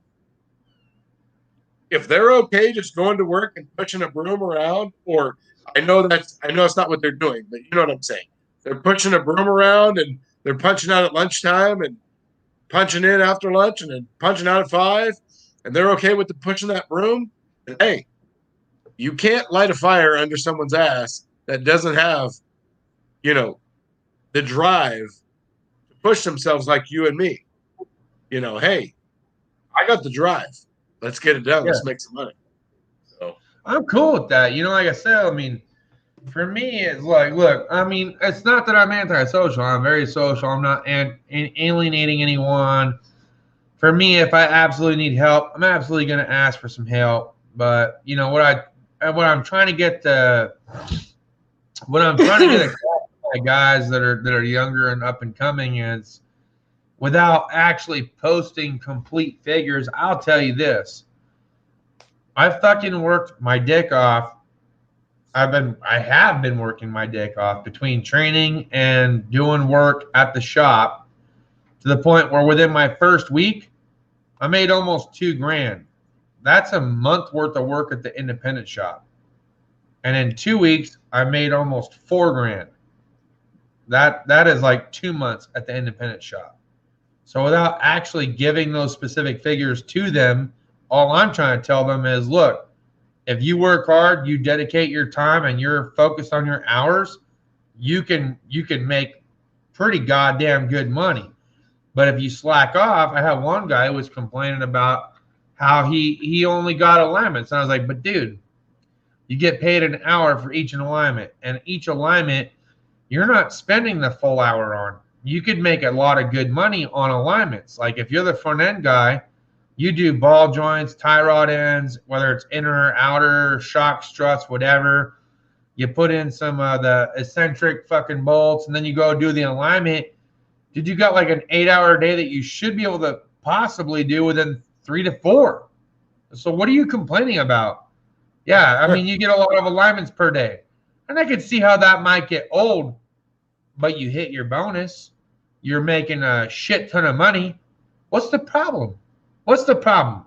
If they're okay just going to work and pushing a broom around or I know it's not what they're doing, but you know what I'm saying. They're pushing a broom around and they're punching out at lunchtime and punching in after lunch and then punching out at 5, and they're okay with the pushing that broom. And hey, you can't light a fire under someone's ass that doesn't have, you know, the drive to push themselves like you and me. Hey, I got the drive. Let's get it done. Yeah. Let's make some money. So I'm cool with that. Like I said, I mean, for me, it's like, look, I mean, it's not that I'm antisocial. I'm very social. I'm not alienating anyone. For me, if I absolutely need help, I'm absolutely going to ask for some help. But what I'm trying to get across to guys that are younger and up and coming is, without actually posting complete figures, I'll tell you this: I fucking worked my dick off. I have been working my dick off between training and doing work at the shop, to the point where within my first week, I made almost $2,000. That's a month worth of work at the independent shop. And in 2 weeks, I made almost $4,000. That is like 2 months at the independent shop. So without actually giving those specific figures to them, all I'm trying to tell them is, look, if you work hard, you dedicate your time, and you're focused on your hours, you can make pretty goddamn good money. But if you slack off, I had one guy who was complaining about how he only got alignments. And I was like, but dude, you get paid an hour for each alignment, and each alignment you're not spending the full hour on. You could make a lot of good money on alignments. Like if you're the front end guy, you do ball joints, tie rod ends, whether it's inner or outer, shock struts, whatever. You put in some of the eccentric fucking bolts, and then you go do the alignment. Dude, you got like an 8-hour day that you should be able to possibly do within 3 to 4. So what are you complaining about? Yeah, I mean, you get a lot of alignments per day. And I could see how that might get old, but you hit your bonus. You're making a shit ton of money. What's the problem? What's the problem?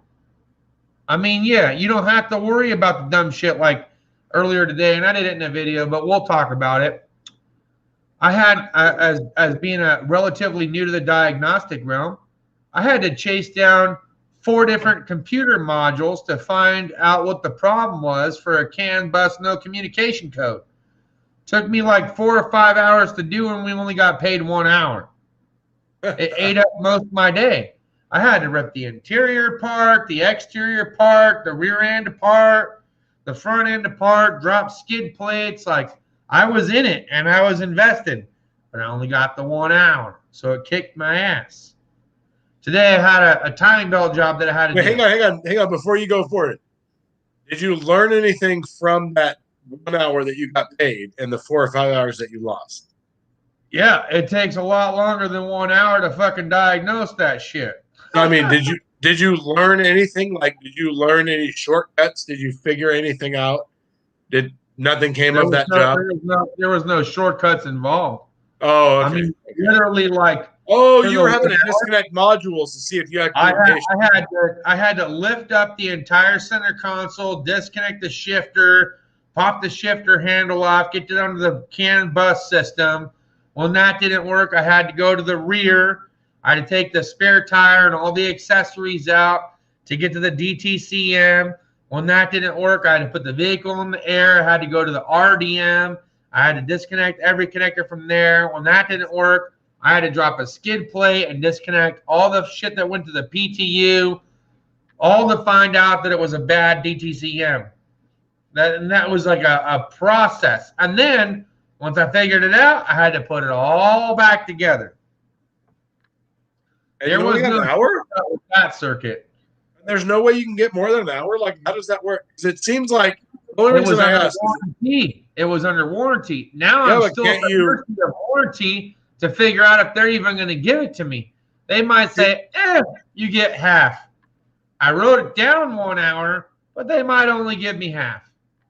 I mean, yeah, you don't have to worry about the dumb shit like earlier today, and I did it in a video, but we'll talk about it. I had, as being a relatively new to the diagnostic realm, I had to chase down 4 different computer modules to find out what the problem was for a CAN bus no communication code. Took me like 4 or 5 hours to do, and we only got paid 1 hour. It ate up most of my day. I had to rip the interior apart, the exterior apart, the rear end apart, the front end apart, drop skid plates. Like, I was in it and I was invested, but I only got the 1 hour. So it kicked my ass. Today I had a timing belt job that I had to do. Hang on. Before you go for it, did you learn anything from that 1 hour that you got paid and the 4 or 5 hours that you lost? Yeah, it takes a lot longer than 1 hour to fucking diagnose that shit. I mean, did you learn anything? Like, did you learn any shortcuts? Did you figure anything out? Did nothing came of that job? There was no shortcuts involved. Oh, okay. I mean, literally, like. Oh, you were having to disconnect modules to see if you had communication. I had to lift up the entire center console, disconnect the shifter, pop the shifter handle off, get it onto the CAN bus system. When that didn't work, I had to go to the rear. I had to take the spare tire and all the accessories out to get to the DTCM. When that didn't work, I had to put the vehicle in the air. I had to go to the RDM. I had to disconnect every connector from there. When that didn't work, I had to drop a skid plate and disconnect all the shit that went to the PTU, all to find out that it was a bad DTCM. That was like a process. And then once I figured it out, I had to put it all back together. And there was no an hour with that circuit. There's no way you can get more than an hour. Like, how does that work? Because it seems like the only reason I asked, it was under warranty. Now I'm still under warranty to figure out if they're even going to give it to me. They might say, you get half. I wrote it down 1 hour, but they might only give me half.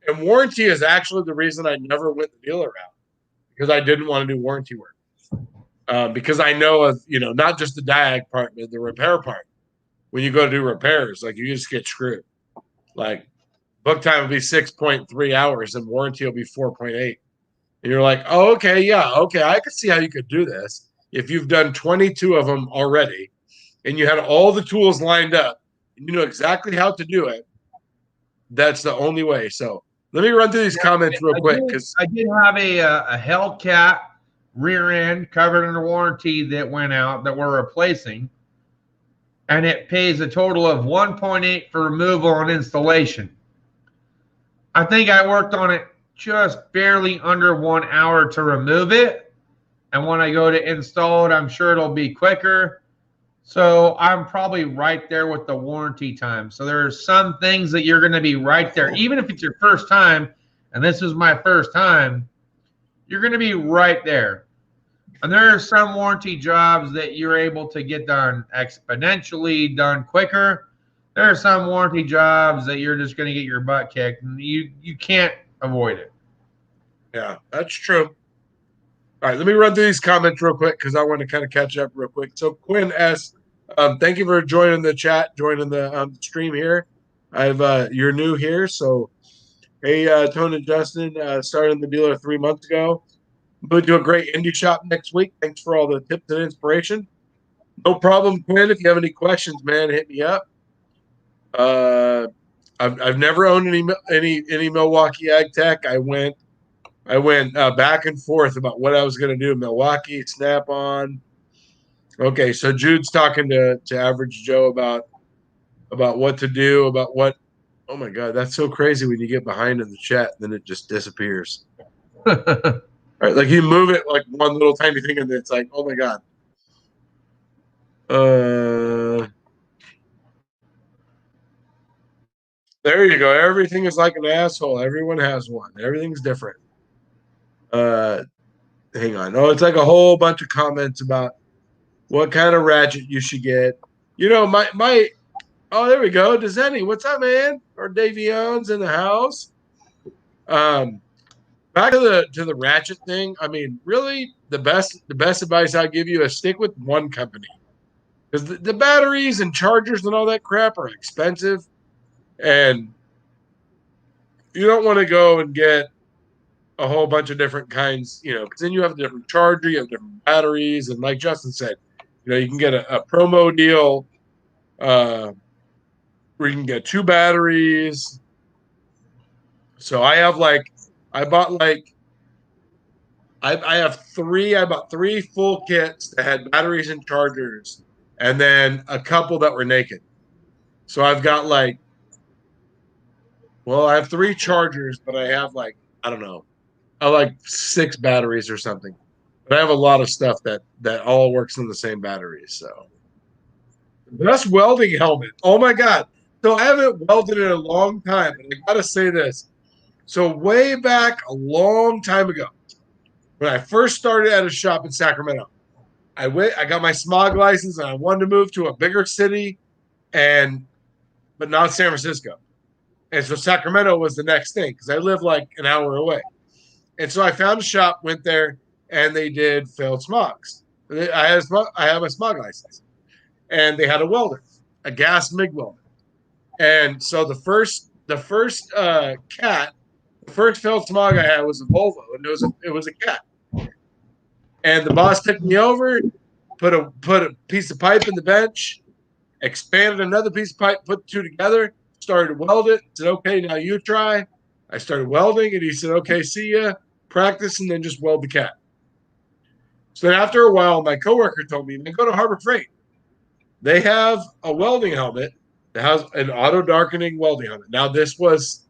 And warranty is actually the reason I never went the dealer route, because I didn't want to do warranty work. Because I know of, not just the diag part, but the repair part. When you go to do repairs, like, you just get screwed. Like, book time will be 6.3 hours and warranty will be 4.8. And you're like, oh, okay, yeah, okay, I can see how you could do this. If you've done 22 of them already and you had all the tools lined up and you know exactly how to do it, that's the only way. So let me run through these comments real quick because I did have a Hellcat rear end covered under warranty that went out that we're replacing, and it pays a total of 1.8 for removal and installation. I think I worked on it just barely under 1 hour to remove it, and when I go to install it, I'm sure it'll be quicker. So I'm probably right there with the warranty time. So there's some things that you're going to be right there, even if it's your first time. And this is my first time, you're going to be right there. And there are some warranty jobs that you're able to get done exponentially, done quicker. There are some warranty jobs that you're just going to get your butt kicked, and you can't avoid it. Yeah, that's true. All right, let me run through these comments real quick because I want to kind of catch up real quick. So Quinn S, thank you for joining the chat, joining the stream here. You're new here, so hey, Tony and Justin, started in the dealer 3 months ago. Moved to a great indie shop next week. Thanks for all the tips and inspiration. No problem, Quinn. If you have any questions, man, hit me up. I've never owned any Milwaukee Ag Tech. I went back and forth about what I was going to do. Milwaukee, Snap-on. Okay, so Jude's talking to Average Joe about what to do, about what. Oh my God, that's so crazy when you get behind in the chat, then it just disappears. Right, like you move it like one little tiny thing, and it's like, oh my God. There you go. Everything is like an asshole. Everyone has one. Everything's different. Hang on. Oh, it's like a whole bunch of comments about what kind of ratchet you should get. You know, my oh, there we go. Dezeni, what's up, man? Or Davion's in the house. Back to the ratchet thing. I mean, really, the best advice I give you is stick with one company because the batteries and chargers and all that crap are expensive, and you don't want to go and get a whole bunch of different kinds, you know, because then you have a different charger, you have different batteries, and like Justin said, you know, you can get a promo deal where you can get 2 batteries. So I bought 3 full kits that had batteries and chargers, and then a couple that were naked. So I've got I have 3 chargers, but I have I don't know, I like 6 batteries or something. But I have a lot of stuff that all works in the same batteries. So best welding helmet. Oh my God. So I haven't welded in a long time, and I gotta say this. So way back a long time ago, when I first started at a shop in Sacramento, I got my smog license and I wanted to move to a bigger city, but not San Francisco. And so Sacramento was the next thing because I live like an hour away. And so I found a shop, went there, and they did failed smogs. I have a smog license, and they had a welder, a gas MIG welder. And so the first cat, the first failed smog I had was a Volvo, and it was a cat. And the boss took me over, put a piece of pipe in the bench, expanded another piece of pipe, put the 2 together, started to weld it. Said, "Okay, now you try." I started welding, and he said, "Okay, see ya. Practice, and then just weld the cat." So then after a while, my coworker told me, "Man, go to Harbor Freight. They have a welding helmet that has an auto darkening welding helmet." Now this was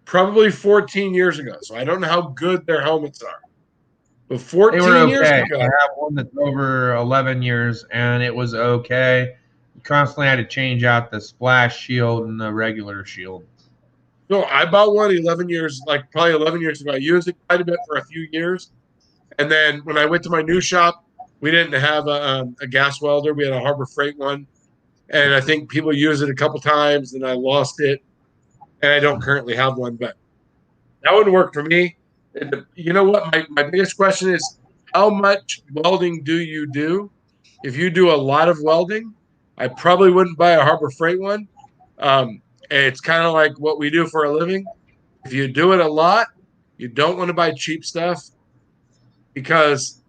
probably 14 years ago, so I don't know how good their helmets are. But 14 years ago, I have one that's over 11 years, and it was okay. You constantly had to change out the splash shield and the regular shield. So I bought one 11 years, like probably 11 years ago. I used it quite a bit for a few years. And then when I went to my new shop, we didn't have a gas welder. We had a Harbor Freight one. And I think people used it a couple times, and I lost it. And I don't currently have one, but that wouldn't work for me. And you know what? My biggest question is, how much welding do you do? If you do a lot of welding, I probably wouldn't buy a Harbor Freight one. It's kind of like what we do for a living. If you do it a lot, you don't want to buy cheap stuff because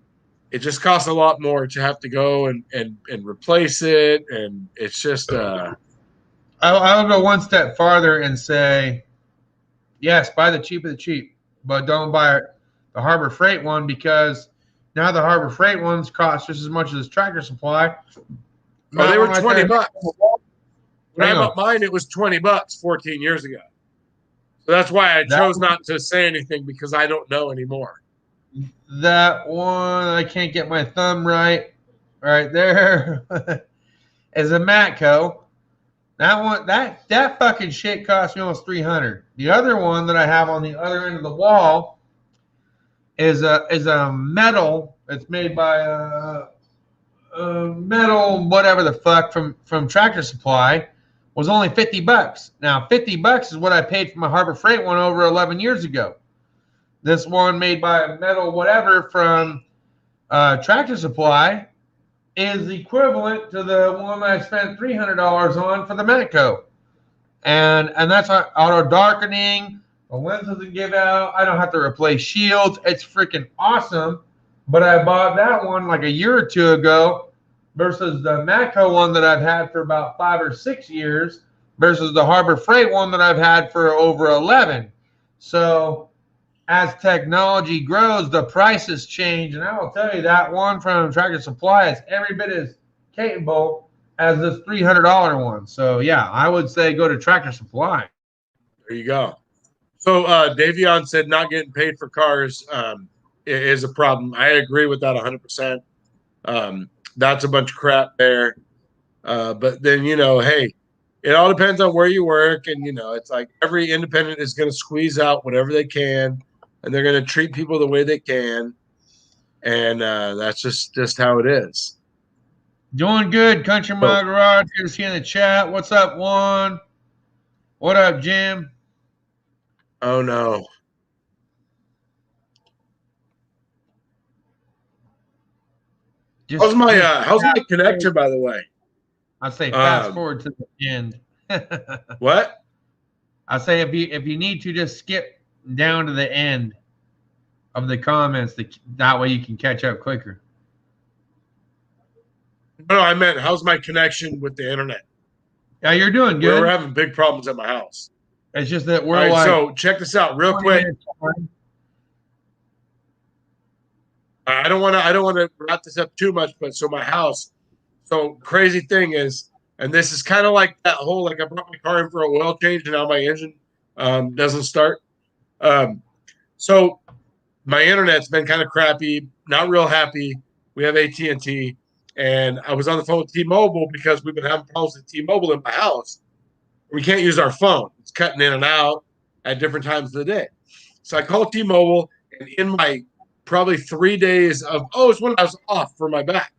it just costs a lot more to have to go and replace it. And it's just I'll go one step farther and say, yes, buy the cheap of the cheap, but don't buy the Harbor Freight one because now the Harbor Freight ones cost just as much as Tractor Supply. oh, they That were one right 20 there. bucks. When I Hang bought on. mine, it was 20 bucks 14 years ago. So that's why I That chose not to say anything because I don't know anymore. that one I can't get my thumb right there is a Matco. That one that fucking shit cost me almost 300. The other one that I have on the other end of the wall is a metal. It's made by metal whatever the fuck from Tractor Supply. Was only $50. Now $50 is what I paid for my Harbor Freight one over 11 years ago. This one made by a metal whatever from Tractor Supply is equivalent to the one I spent $300 on for the Matco. And that's auto darkening. The lens doesn't give out. I don't have to replace shields. It's freaking awesome. But I bought that one like a year or two ago versus the Matco one that I've had for about 5 or 6 years versus the Harbor Freight one that I've had for over 11. So as technology grows, the prices change. And I will tell you that one from Tractor Supply is every bit as capable as this $300 one. So yeah, I would say go to Tractor Supply. There you go. So Davion said not getting paid for cars is a problem. I agree with that 100%. That's a bunch of crap there. But then, hey, it all depends on where you work. And, it's like every independent is going to squeeze out whatever they can. And they're going to treat people the way they can. And that's just how it is. Doing good, Country Mile Garage. Good to see you in the chat. What's up, Juan? What up, Jim? Oh, no. How's my connection, by the way? I say fast forward to the end. What? I say if you need to, just skip down to the end of the comments. That way you can catch up quicker. No, I meant how's my connection with the internet? Yeah, you're doing good. We're having big problems at my house. It's just that we're like. So check this out real quick. I don't want to wrap this up too much, but so my house. So crazy thing is, and this is kind of like that whole like I brought my car in for an oil change and now my engine doesn't start. So my internet's been kind of crappy, not real happy. We have AT&T, and I was on the phone with T-Mobile because we've been having problems with T-Mobile in my house. We can't use our phone; it's cutting in and out at different times of the day. So I called T-Mobile, and in my probably 3 days of it's when I was off for my back.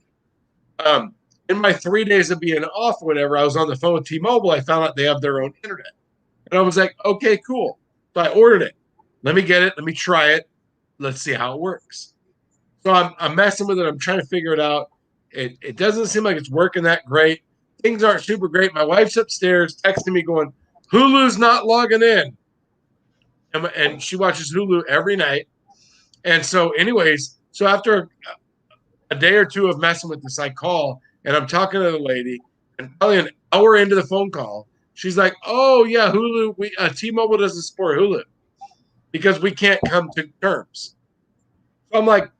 In my 3 days of being off, or whatever, I was on the phone with T-Mobile. I found out they have their own internet, and I was like, okay, cool. So I ordered it. Let me get it. Let me try it. Let's see how it works. So I'm messing with it. I'm trying to figure it out. It doesn't seem like it's working that great. Things aren't super great. My wife's upstairs texting me going, Hulu's not logging in. And she watches Hulu every night. And so anyways, so after a day or two of messing with this, I call and I'm talking to the lady, and probably an hour into the phone call, she's like, oh yeah, Hulu, T-Mobile doesn't support Hulu because we can't come to terms. So I'm like,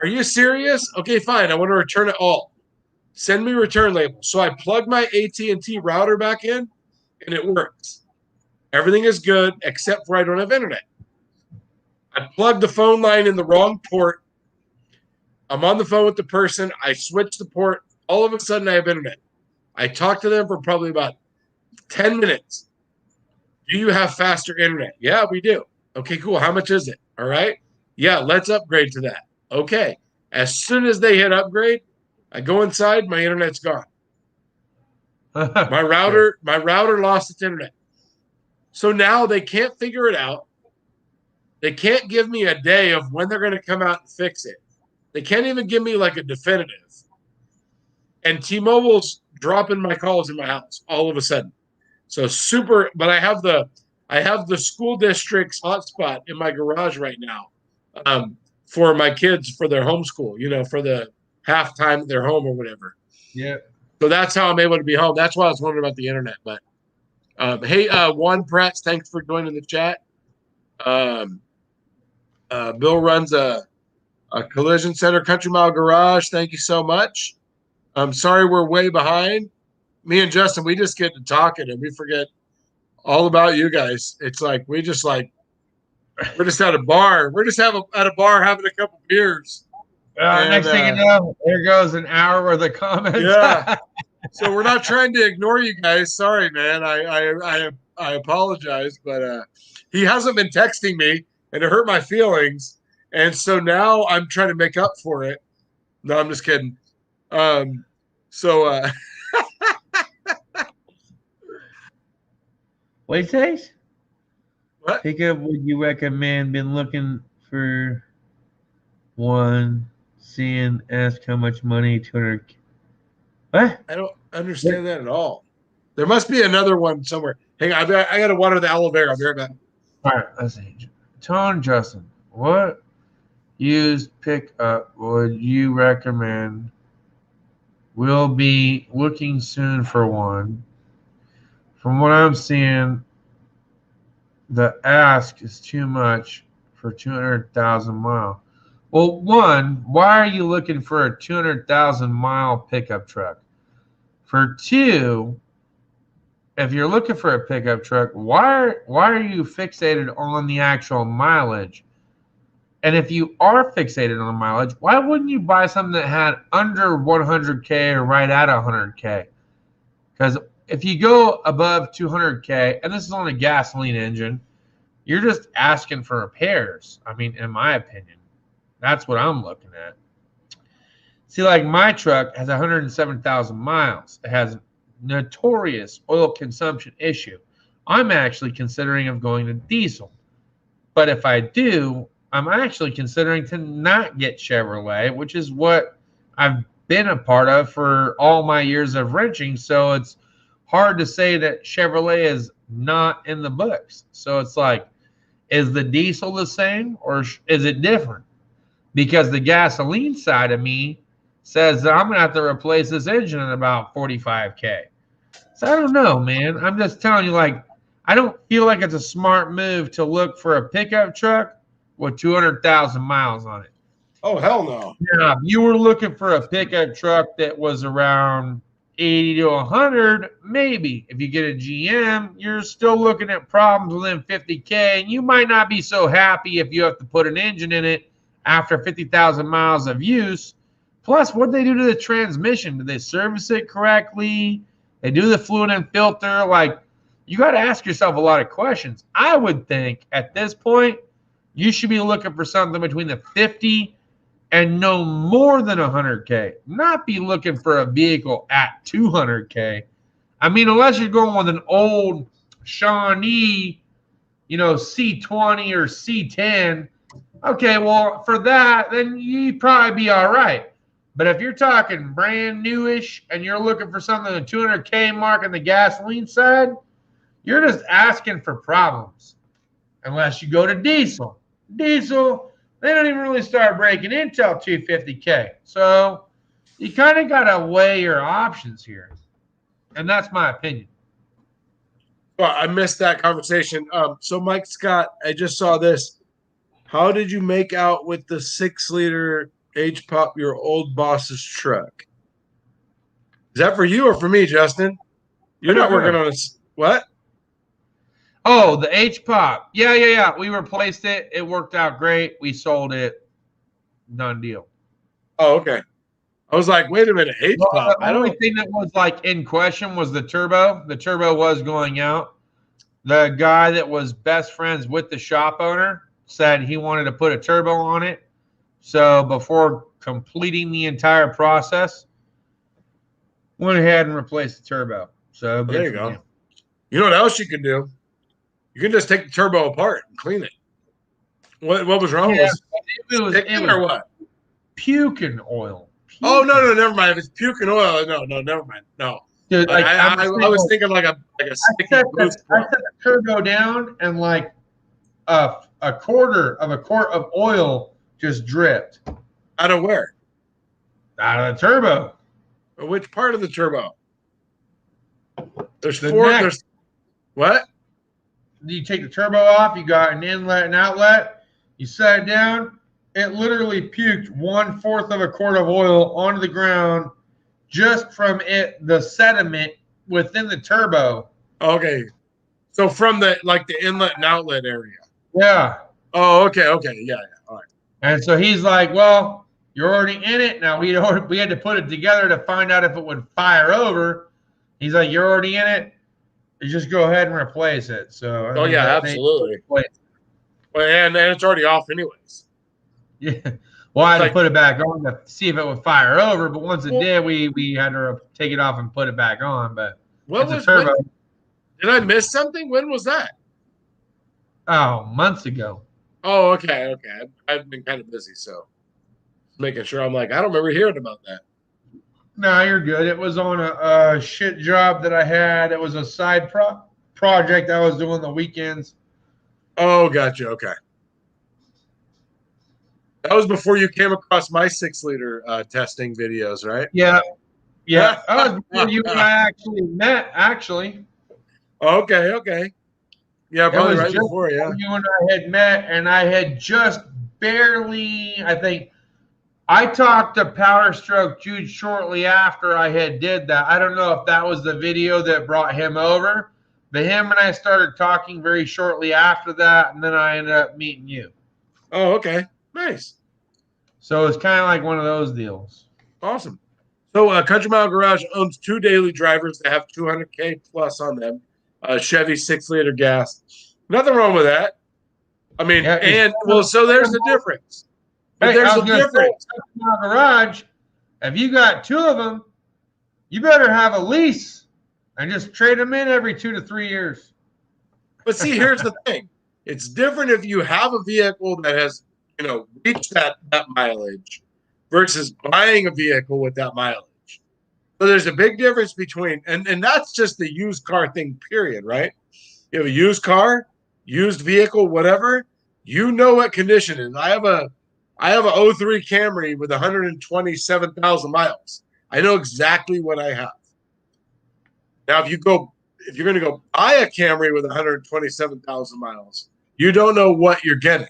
are you serious? Okay, fine. I want to return it all. Send me return label. So I plug my AT&T router back in, and it works. Everything is good except for I don't have internet. I plugged the phone line in the wrong port. I'm on the phone with the person. I switch the port. All of a sudden, I have internet. I talked to them for probably about 10 minutes. Do you have faster internet? Yeah, we do. Okay, cool. How much is it? All right. Yeah, let's upgrade to that. Okay. As soon as they hit upgrade, I go inside, my internet's gone. My router lost its internet. So now they can't figure it out. They can't give me a day of when they're going to come out and fix it. They can't even give me like a definitive. And T-Mobile's dropping my calls in my house all of a sudden. So super, but I have the school district's hotspot in my garage right now, for my kids for their homeschool. For the halftime at their home or whatever. Yeah. So that's how I'm able to be home. That's why I was wondering about the internet. But hey, Juan Pretz, thanks for joining the chat. Um, Bill runs a collision center, Country Mile Garage. Thank you so much. I'm sorry we're way behind. Me and Justin, we just get to talking and we forget all about you guys. It's like we're just at a bar. We're just at a bar having a couple beers. And, next thing you know, there goes an hour worth of comments. Yeah. So we're not trying to ignore you guys. Sorry, man. I apologize, but he hasn't been texting me, and it hurt my feelings. And so now I'm trying to make up for it. No, I'm just kidding. So What says? what? Pickup would you recommend? Been looking for one. Seeing, ask how much money. 200. What? I don't understand that at all. There must be another one somewhere. Hang on, I got to water the aloe vera. I'll be right back. All right, let's see. Tone Justin, what used pickup would you recommend? We'll be looking soon for one. From what I'm seeing, the ask is too much for 200,000 mile. Well, one, why are you looking for a 200,000 mile pickup truck? For two, if you're looking for a pickup truck, why are you fixated on the actual mileage? And if you are fixated on mileage, why wouldn't you buy something that had under 100K or right at 100K? Because if you go above 200K, and this is on a gasoline engine, you're just asking for repairs. I mean, in my opinion, that's what I'm looking at. See, like my truck has 107,000 miles. It has a notorious oil consumption issue. I'm actually considering of going to diesel. But if I do, I'm actually considering to not get Chevrolet, which is what I've been a part of for all my years of wrenching. So it's hard to say that Chevrolet is not in the books. So it's like, is the diesel the same or is it different? Because the gasoline side of me says that I'm going to have to replace this engine in about 45K. So I don't know, man. I'm just telling you, like, I don't feel like it's a smart move to look for a pickup truck with 200,000 miles on it. Oh, hell no. Now, if you were looking for a pickup truck that was around 80 to 100, maybe. If you get a GM, you're still looking at problems within 50K, and you might not be so happy if you have to put an engine in it after 50,000 miles of use. Plus, what they do to the transmission? Do they service it correctly? They do the fluid and filter? Like, you got to ask yourself a lot of questions. I would think at this point, you should be looking for something between the 50 and no more than 100K. Not be looking for a vehicle at 200K. I mean, unless you're going with an old Shawnee, C20 or C10. Okay, well, for that, then you'd probably be all right. But if you're talking brand newish and you're looking for something at the 200K mark on the gasoline side, you're just asking for problems. Unless you go to diesel. Diesel, they don't even really start breaking in until 250K. So you kind of got to weigh your options here. And that's my opinion. Well, I missed that conversation. So Mike Scott, I just saw this. How did you make out with the 6-liter H-Pop, your old boss's truck? Is that for you or for me, Justin? You're not working on this. What? Oh, the H-Pop. Yeah. We replaced it. It worked out great. We sold it. Done deal. Oh, okay. I was like, wait a minute, H-Pop. Well, the only thing that was like in question was the turbo. The turbo was going out. The guy that was best friends with the shop owner said he wanted to put a turbo on it. So before completing the entire process, went ahead and replaced the turbo. So there you go. You know what else you can do? You can just take the turbo apart and clean it. What was wrong? Yeah, it was or what? Puking oil. Oh, no, never mind. If it's puking oil, no, never mind. No. Dude, like I was thinking like a sticky boost I pump. set the turbo down and like a quarter of a quart of oil just dripped Out of where? out of the turbo. Which part of the turbo? There's The four. neck. There's what? You take the turbo off. You got an inlet and outlet. You set it down. It literally puked 1/4 of a quart of oil onto the ground just from the sediment within the turbo. Okay. So from the inlet and outlet area. Yeah. Oh, okay. Yeah. All right. And so he's like, "Well, you're already in it. Now we had to put it together to find out if it would fire over." He's like, "You're already in it. You just go ahead and replace it." So Oh yeah, absolutely. Well, and it's already off anyways. Yeah. Well, I had to put it back on to see if it would fire over, but once it did, we had to take it off and put it back on. But it's a turbo. Did I miss something? When was that? Oh, months ago. Oh, okay. I've been kind of busy, so making sure. I'm like, I don't remember hearing about that. No, you're good. It was on a shit job that I had. It was a side project I was doing the weekends. Oh, gotcha. Okay. That was before you came across my 6-liter testing videos, right? Yeah. That was before you and I actually met, actually. Okay. Yeah, probably right before, yeah. You and I had met, and I had just barely, I think, I talked to Powder Stroke Jude shortly after I had did that. I don't know if that was the video that brought him over, but him and I started talking very shortly after that, and then I ended up meeting you. Oh, okay. Nice. So it's kind of like one of those deals. Awesome. So Country Mile Garage owns 2 daily drivers that have 200K plus on them. Chevy 6-liter gas. Nothing wrong with that. I mean, so there's the difference. But there's a difference. Garage, if you got 2 of them, you better have a lease and just trade them in every 2 to 3 years. But see, here's the thing. It's different if you have a vehicle that has, reached that mileage versus buying a vehicle with that mileage. So there's a big difference between, and that's just the used car thing, period, right? You have a used car, used vehicle, whatever, you know what condition it is. I have a 03 Camry with 127,000 miles. I know exactly what I have. Now, if you're going to go buy a Camry with 127,000 miles, you don't know what you're getting.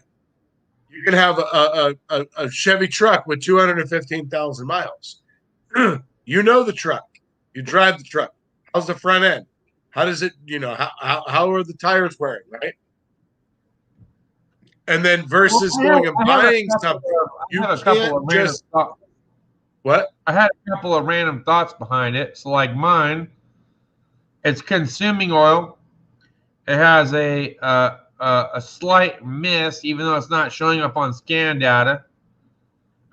You can have a Chevy truck with 215,000 miles. You know the truck. You drive the truck. How's the front end? How does it, how are the tires wearing, right? And then versus going and buying something, you can't just what? I had a couple of random thoughts behind it. So, like mine, it's consuming oil. It has a slight miss, even though it's not showing up on scan data.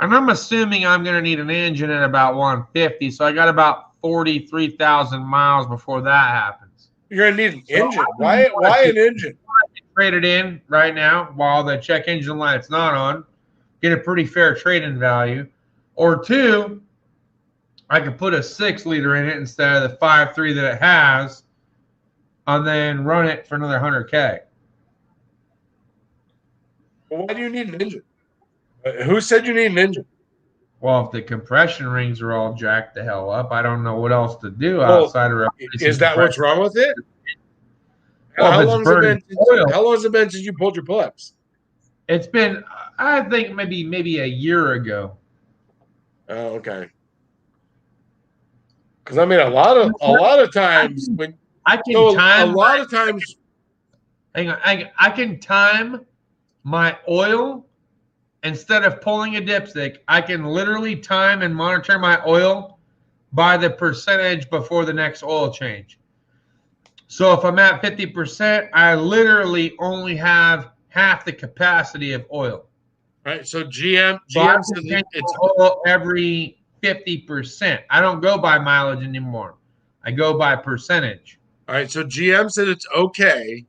And I'm assuming I'm going to need an engine at about 150. So I got about 43,000 miles before that happens. You're going to need an engine. Why an engine? Trade it in right now while the check engine light's not on. Get a pretty fair trade-in value. Or 2, I could put a 6-liter in it instead of the 5.3 that it has, and then run it for another 100K. Well, why do you need an engine? Who said you need an engine? Well, if the compression rings are all jacked the hell up, I don't know what else to do outside of replacing. Is that what's wrong with it? Well, how long has it been since you pulled your pull-ups? It's been, I think, maybe a year ago. Oh, okay. Because I mean, a lot of times when I can time a lot of times. Hang on, I can time my oil instead of pulling a dipstick. I can literally time and monitor my oil by the percentage before the next oil change. So if I'm at 50%, I literally only have half the capacity of oil. Right. So GM says it's oil every 50%. I don't go by mileage anymore. I go by percentage. All right. So GM said it's okay.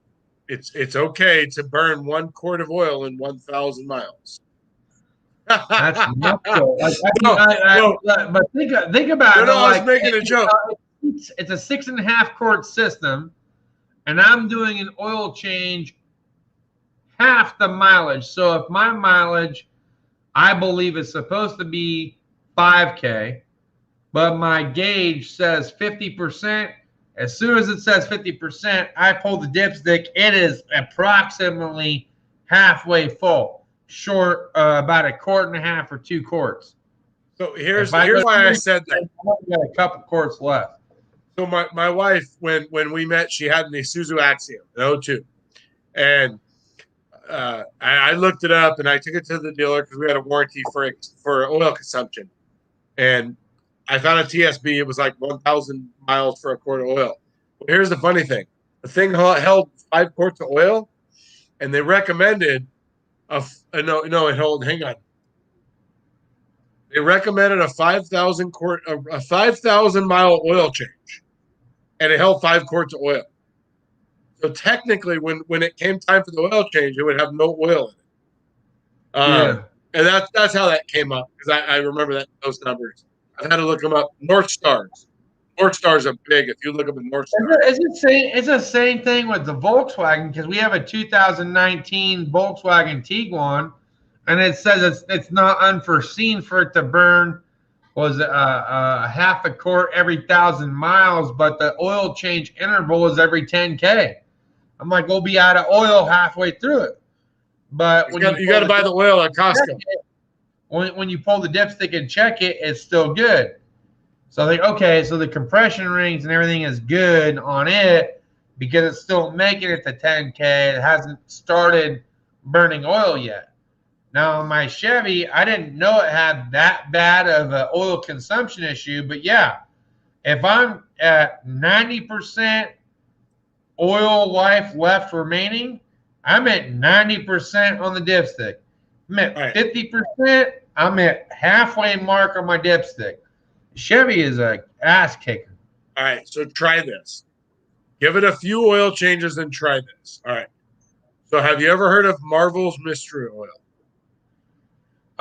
It's okay to burn 1 quart of oil in 1,000 miles. That's not so. But think about it. I was making a joke. it's a 6.5 quart system, and I'm doing an oil change half the mileage. So if my mileage, I believe, is supposed to be 5K, but my gauge says 50%. As soon as it says 50%, I pull the dipstick. It is approximately halfway full, short about 1.5 or 2 quarts. So here's why I said that. I've got a couple quarts left. So my wife, when we met, she had an Isuzu Axiom, an 02. And I looked it up and I took it to the dealer because we had a warranty for oil consumption. And I found a TSB. It was like 1,000 miles for a quart of oil. Well, here's the funny thing. The thing held 5 quarts of oil, and they recommended hang on. They recommended a 5,000 mile oil change, and it held 5 quarts of oil. So technically, when it came time for the oil change, it would have no oil in it. Yeah. And that's how that came up, because I remember those numbers. I've had to look them up. North Stars are big. If you look up at North Stars, it's the same thing with the Volkswagen, because we have a 2019 Volkswagen Tiguan, and it says it's not unforeseen for it to burn half a quart every 1,000 miles, but the oil change interval is every 10K. I'm like, we'll be out of oil halfway through it. But you got to buy the oil at Costco. When you pull the dipstick and check it, it's still good. So I think, okay, so the compression rings and everything is good on it because it's still making it to 10K. It hasn't started burning oil yet. Now, on my Chevy, I didn't know it had that bad of an oil consumption issue. But yeah, if I'm at 90% oil life left remaining, I'm at 90% on the dipstick. I'm at 50%. I'm at halfway mark on my dipstick. Chevy is a ass kicker. All right, so try this. Give it a few oil changes and try this. All right. So have you ever heard of Marvel's Mystery Oil?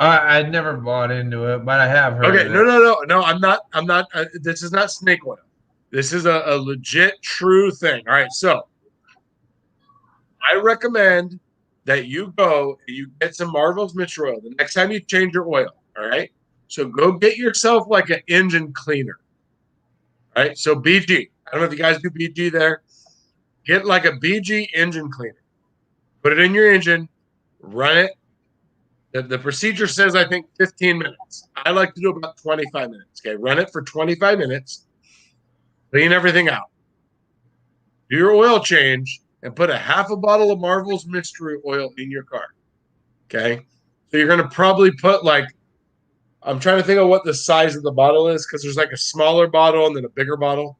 I never bought into it, but I have heard. Okay, no. I'm not. This is not snake oil. This is a legit, true thing. All right, so I recommend that you go and you get some Marvel's Mystery Oil the next time you change your oil. All right, so go get yourself like an engine cleaner. All right, so BG. I don't know if you guys do BG there. Get like a BG engine cleaner. Put it in your engine. Run it. The procedure says, I think, 15 minutes. I like to do about 25 minutes. Okay, run it for 25 minutes. Clean everything out. Do your oil change and put a half a bottle of Marvel's Mystery Oil in your car. Okay, so you're going to probably put I'm trying to think of what the size of the bottle is because there's like a smaller bottle and then a bigger bottle.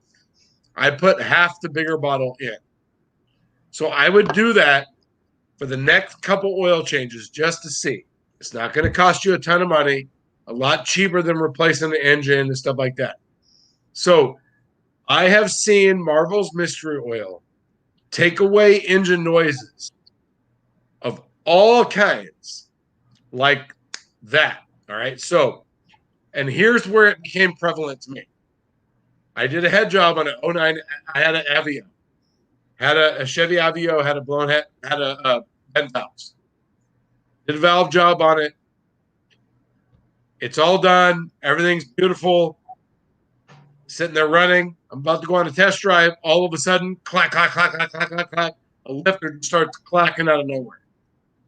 I put half the bigger bottle in. So I would do that for the next couple oil changes just to see. It's not going to cost you a ton of money, a lot cheaper than replacing the engine and stuff like that. So I have seen Marvel's Mystery Oil take away engine noises of all kinds like that. All right. So, and here's where it became prevalent to me. I did a head job on an 09. I had an Avio, had a Chevy Avio, had a blown head, had a vent valves. Did a valve job on it. It's all done. Everything's beautiful. Sitting there running. I'm about to go on a test drive. All of a sudden, clack, clack, clack, clack, clack, clack, clack. A lifter starts clacking out of nowhere.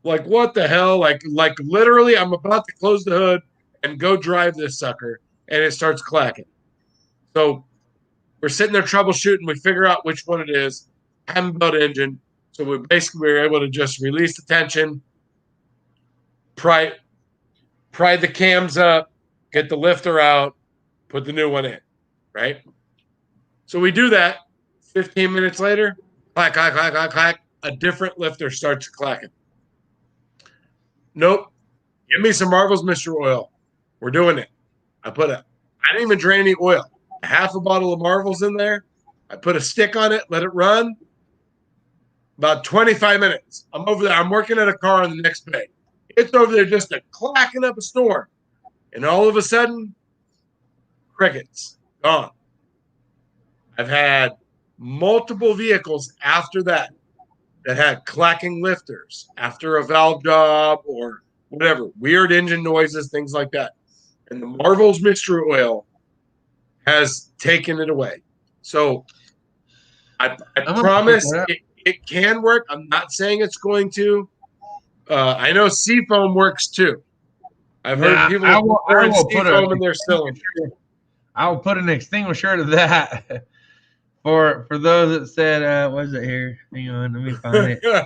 Like, what the hell? Like literally, I'm about to close the hood and go drive this sucker, and it starts clacking. So we're sitting there troubleshooting. We figure out which one it is. Haven't built engine. So we were able to just release the tension, pry the cams up, get the lifter out, put the new one in, right? So we do that. 15 minutes later, clack, clack, clack, clack, clack, a different lifter starts clacking. Nope. Give me some Marvel's Mystery Oil. We're doing it. I didn't even drain any oil. Half a bottle of Marvel's in there. I put a stick on it, let it run. About 25 minutes. I'm over there. I'm working at a car on the next bay. It's over there just clacking up a storm. And all of a sudden, crickets. Gone. I've had multiple vehicles after that had clacking lifters after a valve job or whatever, weird engine noises, things like that. And the Marvel's mystery oil has taken it away. So I I'm gonna check promise that out. it can work. I'm not saying it's going to. I know Seafoam works too. I've heard Now, people I pouring will put a Seafoam in their cylinder. I will put an extinguisher to that. For those that said, what is it here? Hang on, let me find it.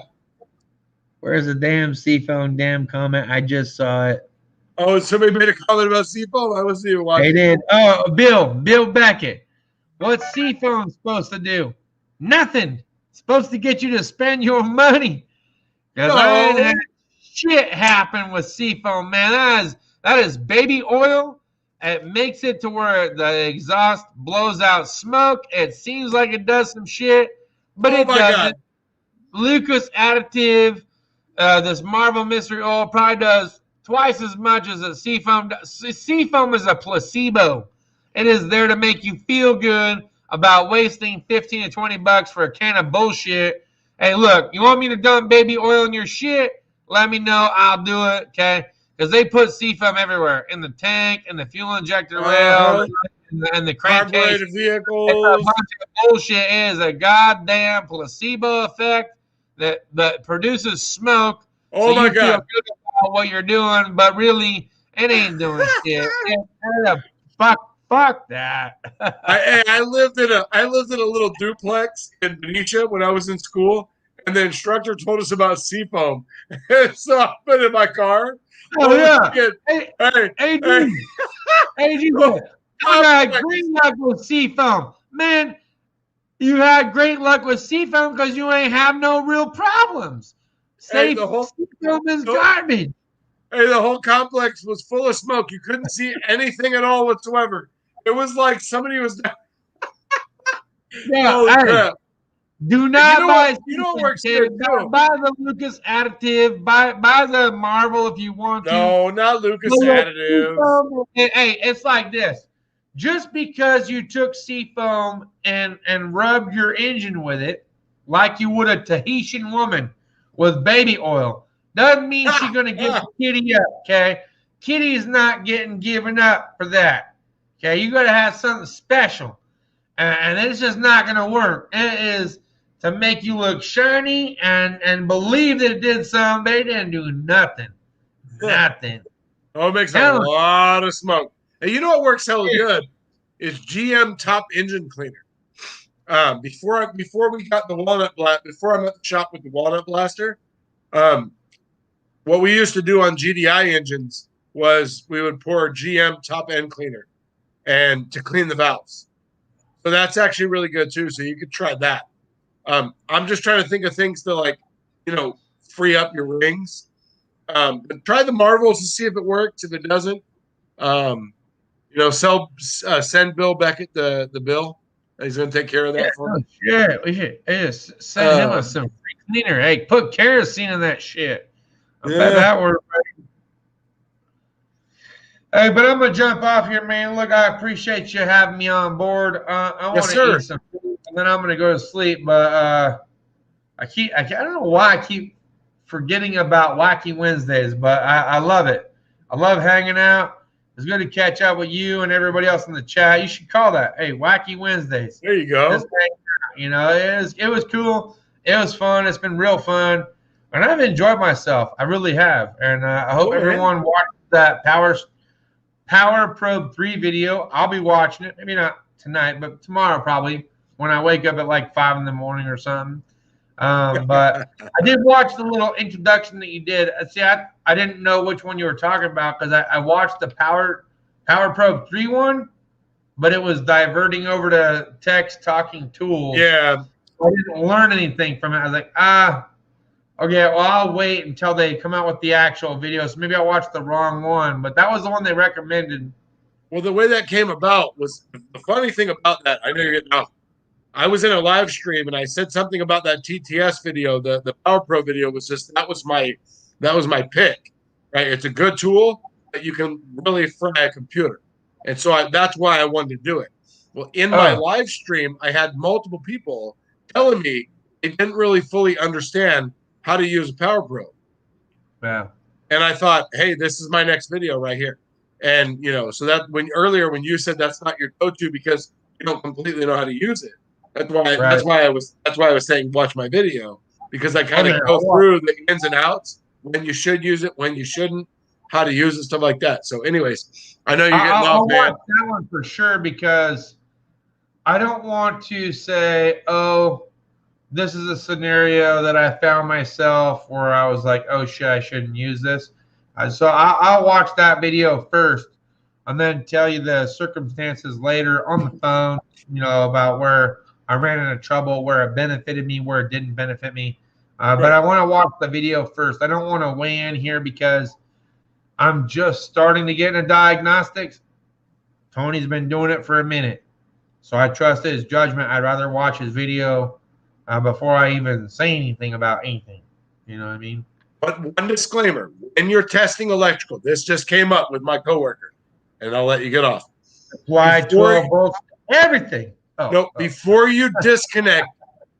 Where's the damn Seafoam damn comment? I just saw it. Oh, somebody made a comment about Seafoam. I wasn't even They watching. did. Oh, Bill Beckett. What's Seafoam supposed to do? Nothing. It's supposed to get you to spend your money. Because I ain't No. had shit happen with Seafoam, man. That is baby oil. It makes it to where the exhaust blows out smoke. It seems like it does some shit, but Oh it my God. doesn't. Lucas additive, this Marvel mystery oil probably does twice as much as a Seafoam does. Seafoam is a placebo. It is there to make you feel good about wasting 15 to 20 bucks for a can of bullshit. Hey, look, you want me to dump baby oil in your shit? Let me know. I'll do it, okay? Because they put Seafoam everywhere, in the tank, in the fuel injector rail, in the crankcase. Carbureted It's a vehicles. bunch of bullshit. It is a goddamn placebo effect that produces smoke, so Oh my you feel God. good about what you're doing, but really it ain't doing shit. Fuck that. I lived in a little duplex in Benicia when I was in school, and the instructor told us about Seafoam. So I put it in my car. Oh Well, yeah. hey, hey, Hey, hey. AG, I got great luck with Seafoam. Man, you had great luck with Seafoam because you ain't have no real problems. Hey, Seafoam is garbage. Hey, the whole complex was full of smoke. You couldn't see anything at all whatsoever. It was like somebody was. Yeah, Holy hey, crap! do Hey, not buy you know what Seafoam, works okay? good too? Buy the Lucas additive. Buy the Marvel if you want to. No, not Lucas But look, additives. Seafoam, hey, it's like this. Just because you took Seafoam and rubbed your engine with it, like you would a Tahitian woman with baby oil, doesn't mean she's gonna give the kitty up. Okay, kitty's not getting given up for that. Okay, you gotta have something special, and it's just not gonna work. It is to make you look shiny and believe that it did something. They didn't do nothing. Nothing. Oh, it makes a Hell, lot of smoke. And you know what works hella good is GM Top Engine Cleaner. Before we got the walnut blast, before I'm at the shop with the walnut blaster, um, what we used to do on GDI engines was we would pour GM Top End Cleaner and to clean the valves. So that's actually really good too. So you could try that. I'm just trying to think of things to like, free up your rings. But try the Marvels to see if it works. If it doesn't, send Bill Beckett the bill. He's going to take care of that for me. Yeah, we should just send him some free cleaner. Hey, put kerosene in that shit. I bet that worked. Hey, but I'm gonna jump off here, man. Look, I appreciate you having me on board. I want to eat some food, and then I'm gonna go to sleep. But I don't know why I keep forgetting about Wacky Wednesdays, but I love it. I love hanging out. It's good to catch up with you and everybody else in the chat. You should call that, hey, Wacky Wednesdays. There you go. Just hang out, it was cool. It was fun. It's been real fun, and I've enjoyed myself. I really have, and I hope everyone watches that Power Probe 3 video. I'll be watching it. Maybe not tonight, but tomorrow probably when I wake up at like 5 in the morning or something. But I did watch the little introduction that you did. See, I didn't know which one you were talking about because I watched the Power Probe 3 one, but it was diverting over to text talking tools. Yeah. So I didn't learn anything from it. I was like, okay, well, I'll wait until they come out with the actual video. So maybe I watched the wrong one, but that was the one they recommended. Well, the way that came about was the funny thing about that. I know you're getting off. I was in a live stream and I said something about that TTS video. The Power Pro video was just that was my pick. Right, it's a good tool that you can really fry a computer, and so that's why I wanted to do it. Well, in my Oh, live stream, I had multiple people telling me they didn't really fully understand how to use a Power Pro. yeah. And I thought, hey, this is my next video right here. And so that when you said that's not your go-to because you don't completely know how to use it. Right. That's why I was saying watch my video, because I kind of Okay. go through the ins and outs, when you should use it, when you shouldn't, how to use it, stuff like that. So anyways, I know you're getting off, I'll man. watch that one for sure because I don't want to say, oh, this is a scenario that I found myself where I was like, oh shit, I shouldn't use this. So I'll watch that video first and then tell you the circumstances later on the phone, about where I ran into trouble, where it benefited me, where it didn't benefit me. But Right. I want to watch the video first. I don't want to weigh in here because I'm just starting to get into diagnostics. Tony's been doing it for a minute. So I trust his judgment. I'd rather watch his video before I even say anything about anything. You know what I mean? But one disclaimer: when you're testing electrical, this just came up with my coworker, and I'll let you get off. Why Before 12 volts? Everything. before you disconnect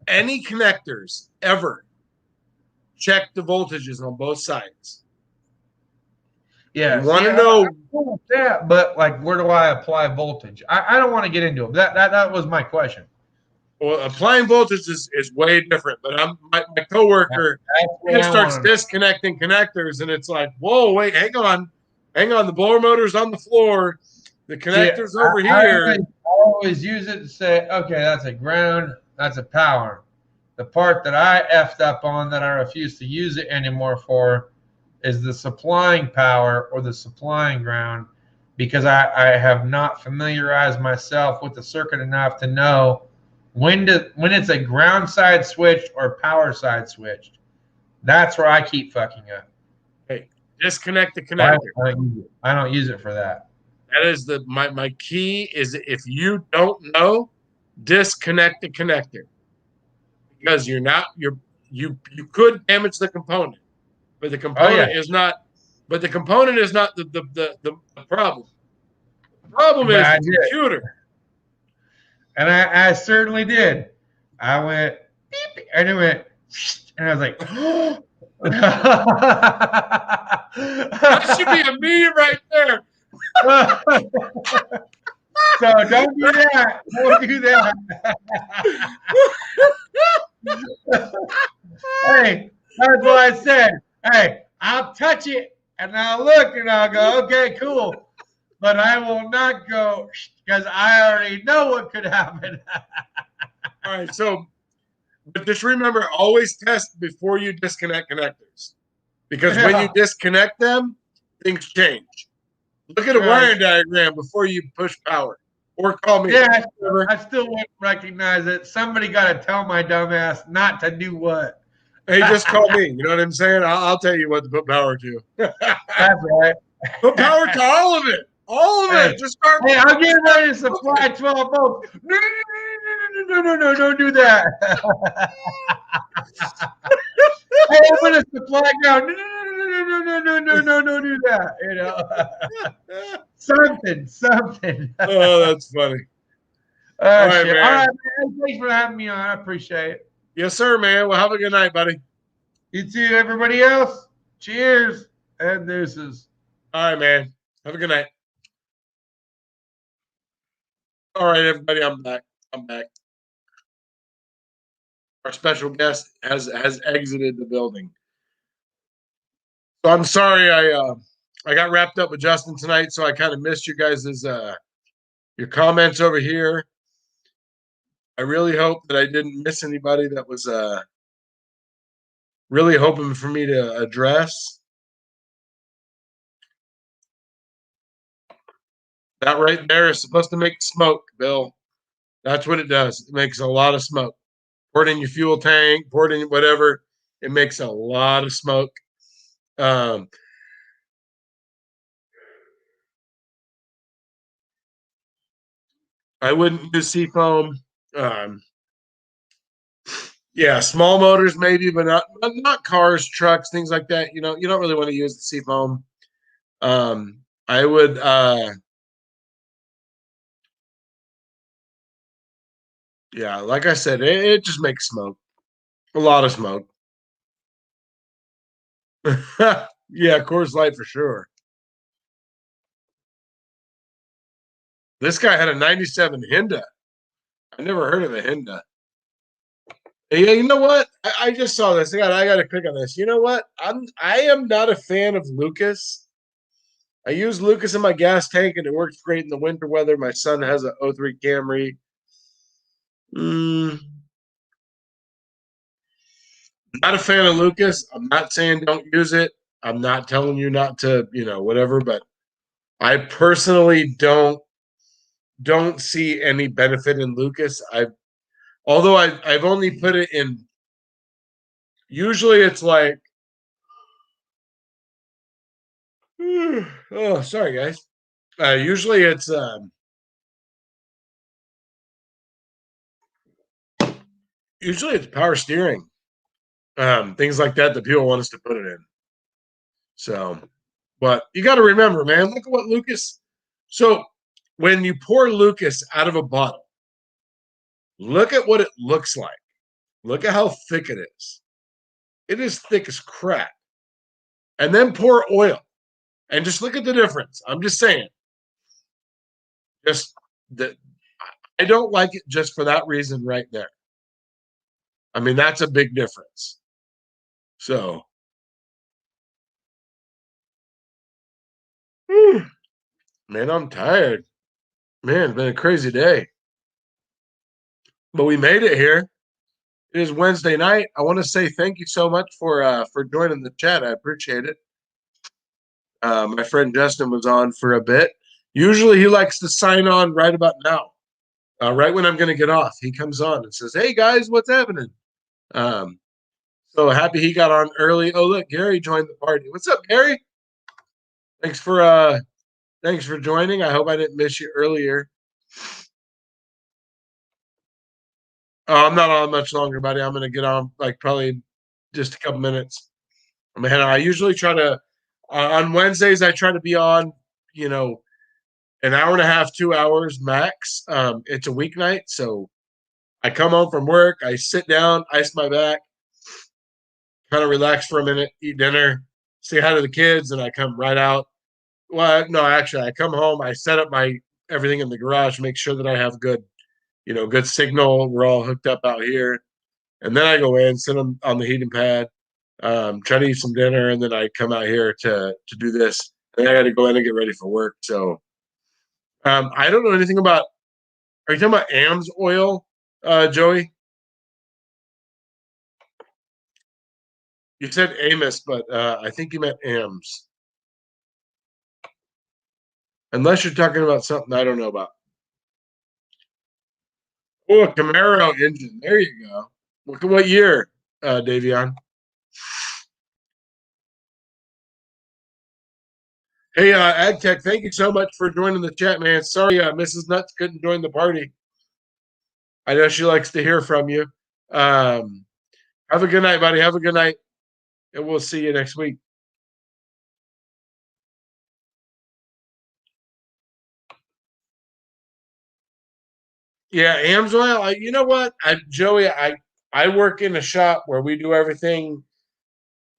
any connectors ever, check the voltages on both sides. Yeah. You want See, to know that, but like, where do I apply voltage? I don't want to get into it. That was my question. well, applying voltage is way different. But my coworker, he just starts disconnecting connectors, and it's like, whoa, wait, hang on. The blower motor's on the floor. The connector's over here. I always use it to say, okay, that's a ground, that's a power. The part that I effed up on that I refuse to use it anymore for is the supplying power or the supplying ground, because I have not familiarized myself with the circuit enough to know when it's a ground side switched or power side switched. That's where I keep fucking up. Hey, disconnect the connector. I don't use it for that. That is my key is, if you don't know, disconnect the connector, because you could damage the component, but the component is not the problem. The problem is the computer. And I certainly did. I went beep, and it went, and I was like, that should be a meme right there. So don't do that. Don't do that. Hey, that's what I said. Hey, I'll touch it and I'll look and I'll go, okay, cool. But I will not go, because I already know what could happen. All right, but just remember, always test before you disconnect connectors, because when you disconnect them, things change. Look at a wiring diagram before you push power, or call me. Yeah, I still wouldn't recognize it. Somebody got to tell my dumbass not to do what. Hey, just call me. You know what I'm saying? I'll tell you what to put power to. That's right. Put power to all of it. All of it. Just start. Hey, I'm getting ready to supply 12 volts. No, don't do that. Hey, I'm going to supply now. No, don't do that. Something. Oh, that's funny. All right, man. All right, man. Thanks for having me on. I appreciate it. Yes, sir, man. Well, have a good night, buddy. You too, everybody else. Cheers and deuces. All right, man. Have a good night. All right, everybody. I'm back. Our special guest has exited the building. So I'm sorry I got wrapped up with Justin tonight, so I kind of missed you guys' your comments over here. I really hope that I didn't miss anybody that was really hoping for me to address. That right there is supposed to make smoke, Bill. That's what it does. It makes a lot of smoke. Pour it in your fuel tank, pour it in whatever. It makes a lot of smoke. I wouldn't use seafoam. Yeah, small motors maybe, but not cars, trucks, things like that. You don't really want to use the seafoam. I would Yeah, like I said, it just makes smoke. A lot of smoke. Yeah, Coors Light for sure. This guy had a 97 Hinda. I never heard of a Hinda. Yeah, you know what? I just saw this. I got to click on this. You know what? I am not a fan of Lucas. I use Lucas in my gas tank, and it works great in the winter weather. My son has a '03 Camry. Mm, not a fan of Lucas. I'm not saying don't use it. I'm not telling you not to, whatever. But I personally don't see any benefit in Lucas. I've only put it in. Usually, it's like, oh, sorry guys. Usually, it's power steering, things like that people want us to put it in. So, but you got to remember, man. Look at what Lucas. So when you pour Lucas out of a bottle, look at what it looks like. Look at how thick it is. It is thick as crap. And then pour oil, and just look at the difference. I'm just saying. Just that I don't like it just for that reason right there. I mean, that's a big difference. So, man, I'm tired. Man, it's been a crazy day. But we made it here. It is Wednesday night. I want to say thank you so much for joining the chat. I appreciate it. My friend Justin was on for a bit. Usually he likes to sign on right about now, right when I'm going to get off. He comes on and says, "Hey guys, what's happening?" Um, so happy he got on early. Oh look, Gary joined the party. What's up, Gary? Thanks for joining. I hope I didn't miss you earlier. Oh, I'm not on much longer, buddy. I'm going to get on like probably just a couple minutes. Man, I usually try to on Wednesdays. I try to be on, an hour and a half, 2 hours max. It's a weeknight, so I come home from work, I sit down, ice my back, kind of relax for a minute, eat dinner, say hi to the kids, and I come right out. Well, no, actually, I come home, I set up my everything in the garage, make sure that I have good signal. We're all hooked up out here, and then I go in, sit on the heating pad, try to eat some dinner, and then I come out here to do this. And I got to go in and get ready for work. So I don't know anything about. Are you talking about AMS oil, Joey? You said Amos, but I think you meant AMS. Unless you're talking about something I don't know about. Oh, a Camaro engine. There you go. What year, Davion? Hey, AdTech, thank you so much for joining the chat, man. Sorry, Mrs. Nuts couldn't join the party. I know she likes to hear from you. Have a good night, buddy. Have a good night, and we'll see you next week. Yeah, Amsoil. You know what, Joey? I work in a shop where we do everything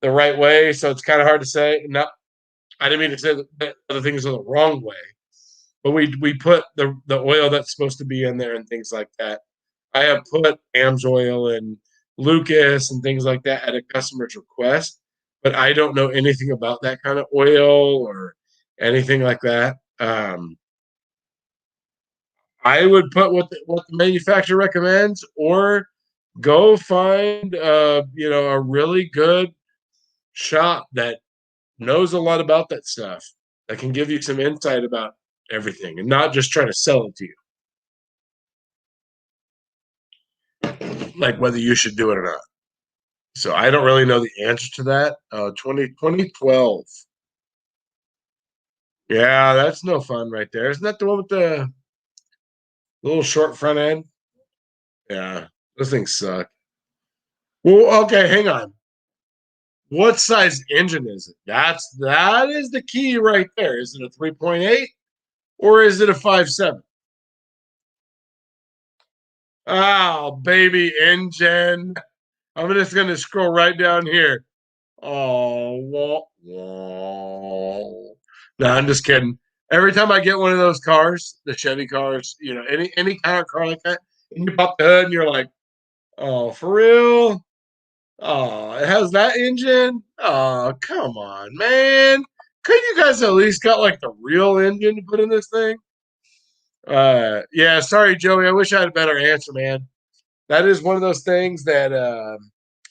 the right way, so it's kind of hard to say. No, I didn't mean to say that other things are the wrong way, but we put the oil that's supposed to be in there and things like that. I have put Amsoil and Lucas and things like that at a customer's request, but I don't know anything about that kind of oil or anything like that. I would put what the manufacturer recommends, or go find a really good shop that knows a lot about that stuff, that can give you some insight about everything and not just try to sell it to you, like whether you should do it or not. So I don't really know the answer to that. 2012. Yeah, that's no fun right there. Isn't that the one with the little short front end? Yeah, those things suck. Well, okay, hang on. What size engine is it? That is the key right there. Is it a 3.8 or is it a 5.7? Oh, baby engine. I'm just going to scroll right down here. Oh, wah, wah. No, I'm just kidding. Every time I get one of those cars, the Chevy cars, any kind of car like that, and you pop the hood and you're like, oh, for real? Oh, it has that engine? Oh, come on, man. Couldn't you guys at least got like the real engine to put in this thing? Yeah, sorry, Joey. I wish I had a better answer, man. That is one of those things that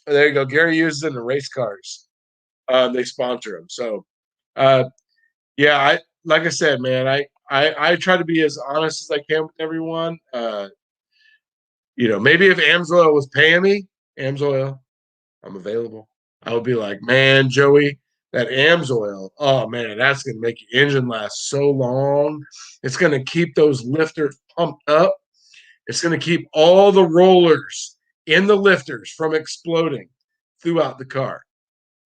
there you go. Gary uses in the race cars. They sponsor them. So uh yeah, I like I said, man, I try to be as honest as I can with everyone. Maybe if Amsoil was paying me, Amsoil, I'm available. I would be like, man, Joey, that Amsoil, oh man, that's gonna make your engine last so long. It's gonna keep those lifters pumped up. It's gonna keep all the rollers in the lifters from exploding throughout the car.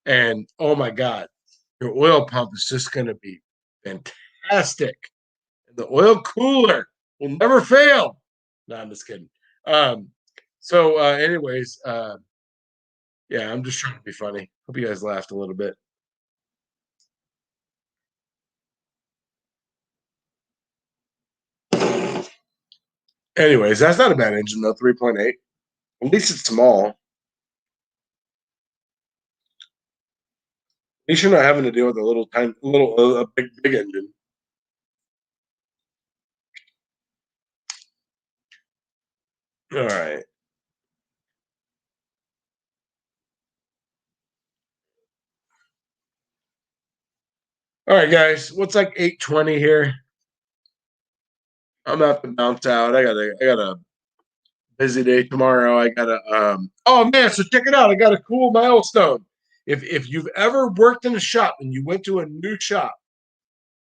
And oh my God, your oil pump is just gonna be fantastic. The oil cooler will never fail. No, I'm just kidding. Um, anyways, yeah, I'm just trying to be funny. Hope you guys laughed a little bit. Anyways, that's not a bad engine though. 3.8. At least it's small. At least you're not having to deal with a little tiny, a big engine. All right. All right, guys. What's like 8:20 here? I'm about to bounce out. I got a busy day tomorrow. I gotta oh man, so check it out. I got a cool milestone. If you've ever worked in a shop and you went to a new shop,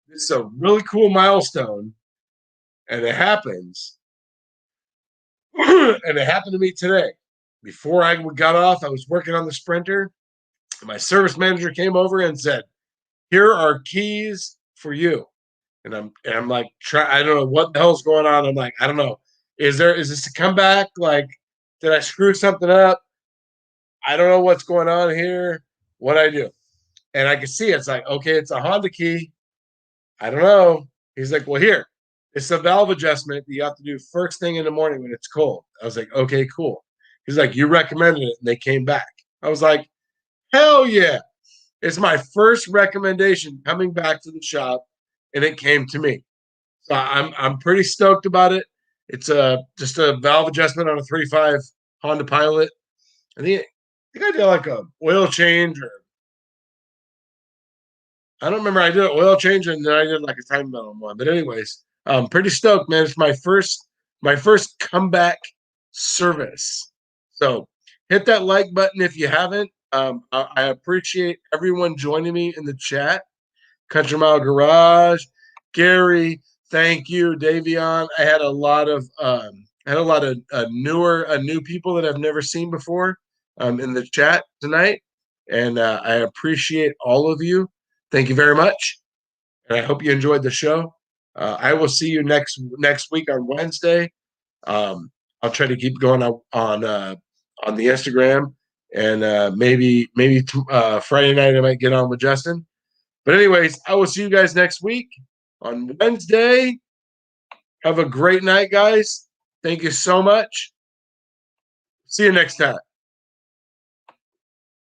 this is a really cool milestone, and it happens. And it happened to me today. Before I got off, I was working on the Sprinter. And my service manager came over and said, "Here are keys for you." And I'm like, I don't know what the hell's going on. I'm like, I don't know. Is this a comeback? Like, did I screw something up? I don't know what's going on here. What I do? And I can see it's like, okay, it's a Honda key. I don't know. He's like, well, here, it's a valve adjustment that you have to do first thing in the morning when it's cold. I was like, okay, cool. He's like, you recommended it, and they came back. I was like, hell yeah. It's my first recommendation coming back to the shop, and it came to me. So I'm pretty stoked about it. It's just a valve adjustment on a 3.5 Honda Pilot. I think I did like a oil change, or I don't remember. I did an oil change and then I did like a time belt on one. But anyways, I'm pretty stoked, man. It's my first comeback service. So hit that like button if you haven't. I appreciate everyone joining me in the chat. Country Mile Garage, Gary, thank you, Davion. I had a lot of new people that I've never seen before in the chat tonight, and I appreciate all of you. Thank you very much, and I hope you enjoyed the show. I will see you next week on Wednesday. I'll try to keep going on the Instagram, and maybe Friday night I might get on with Justin. But anyways, I will see you guys next week on Wednesday. Have a great night, guys. Thank you so much. See you next time.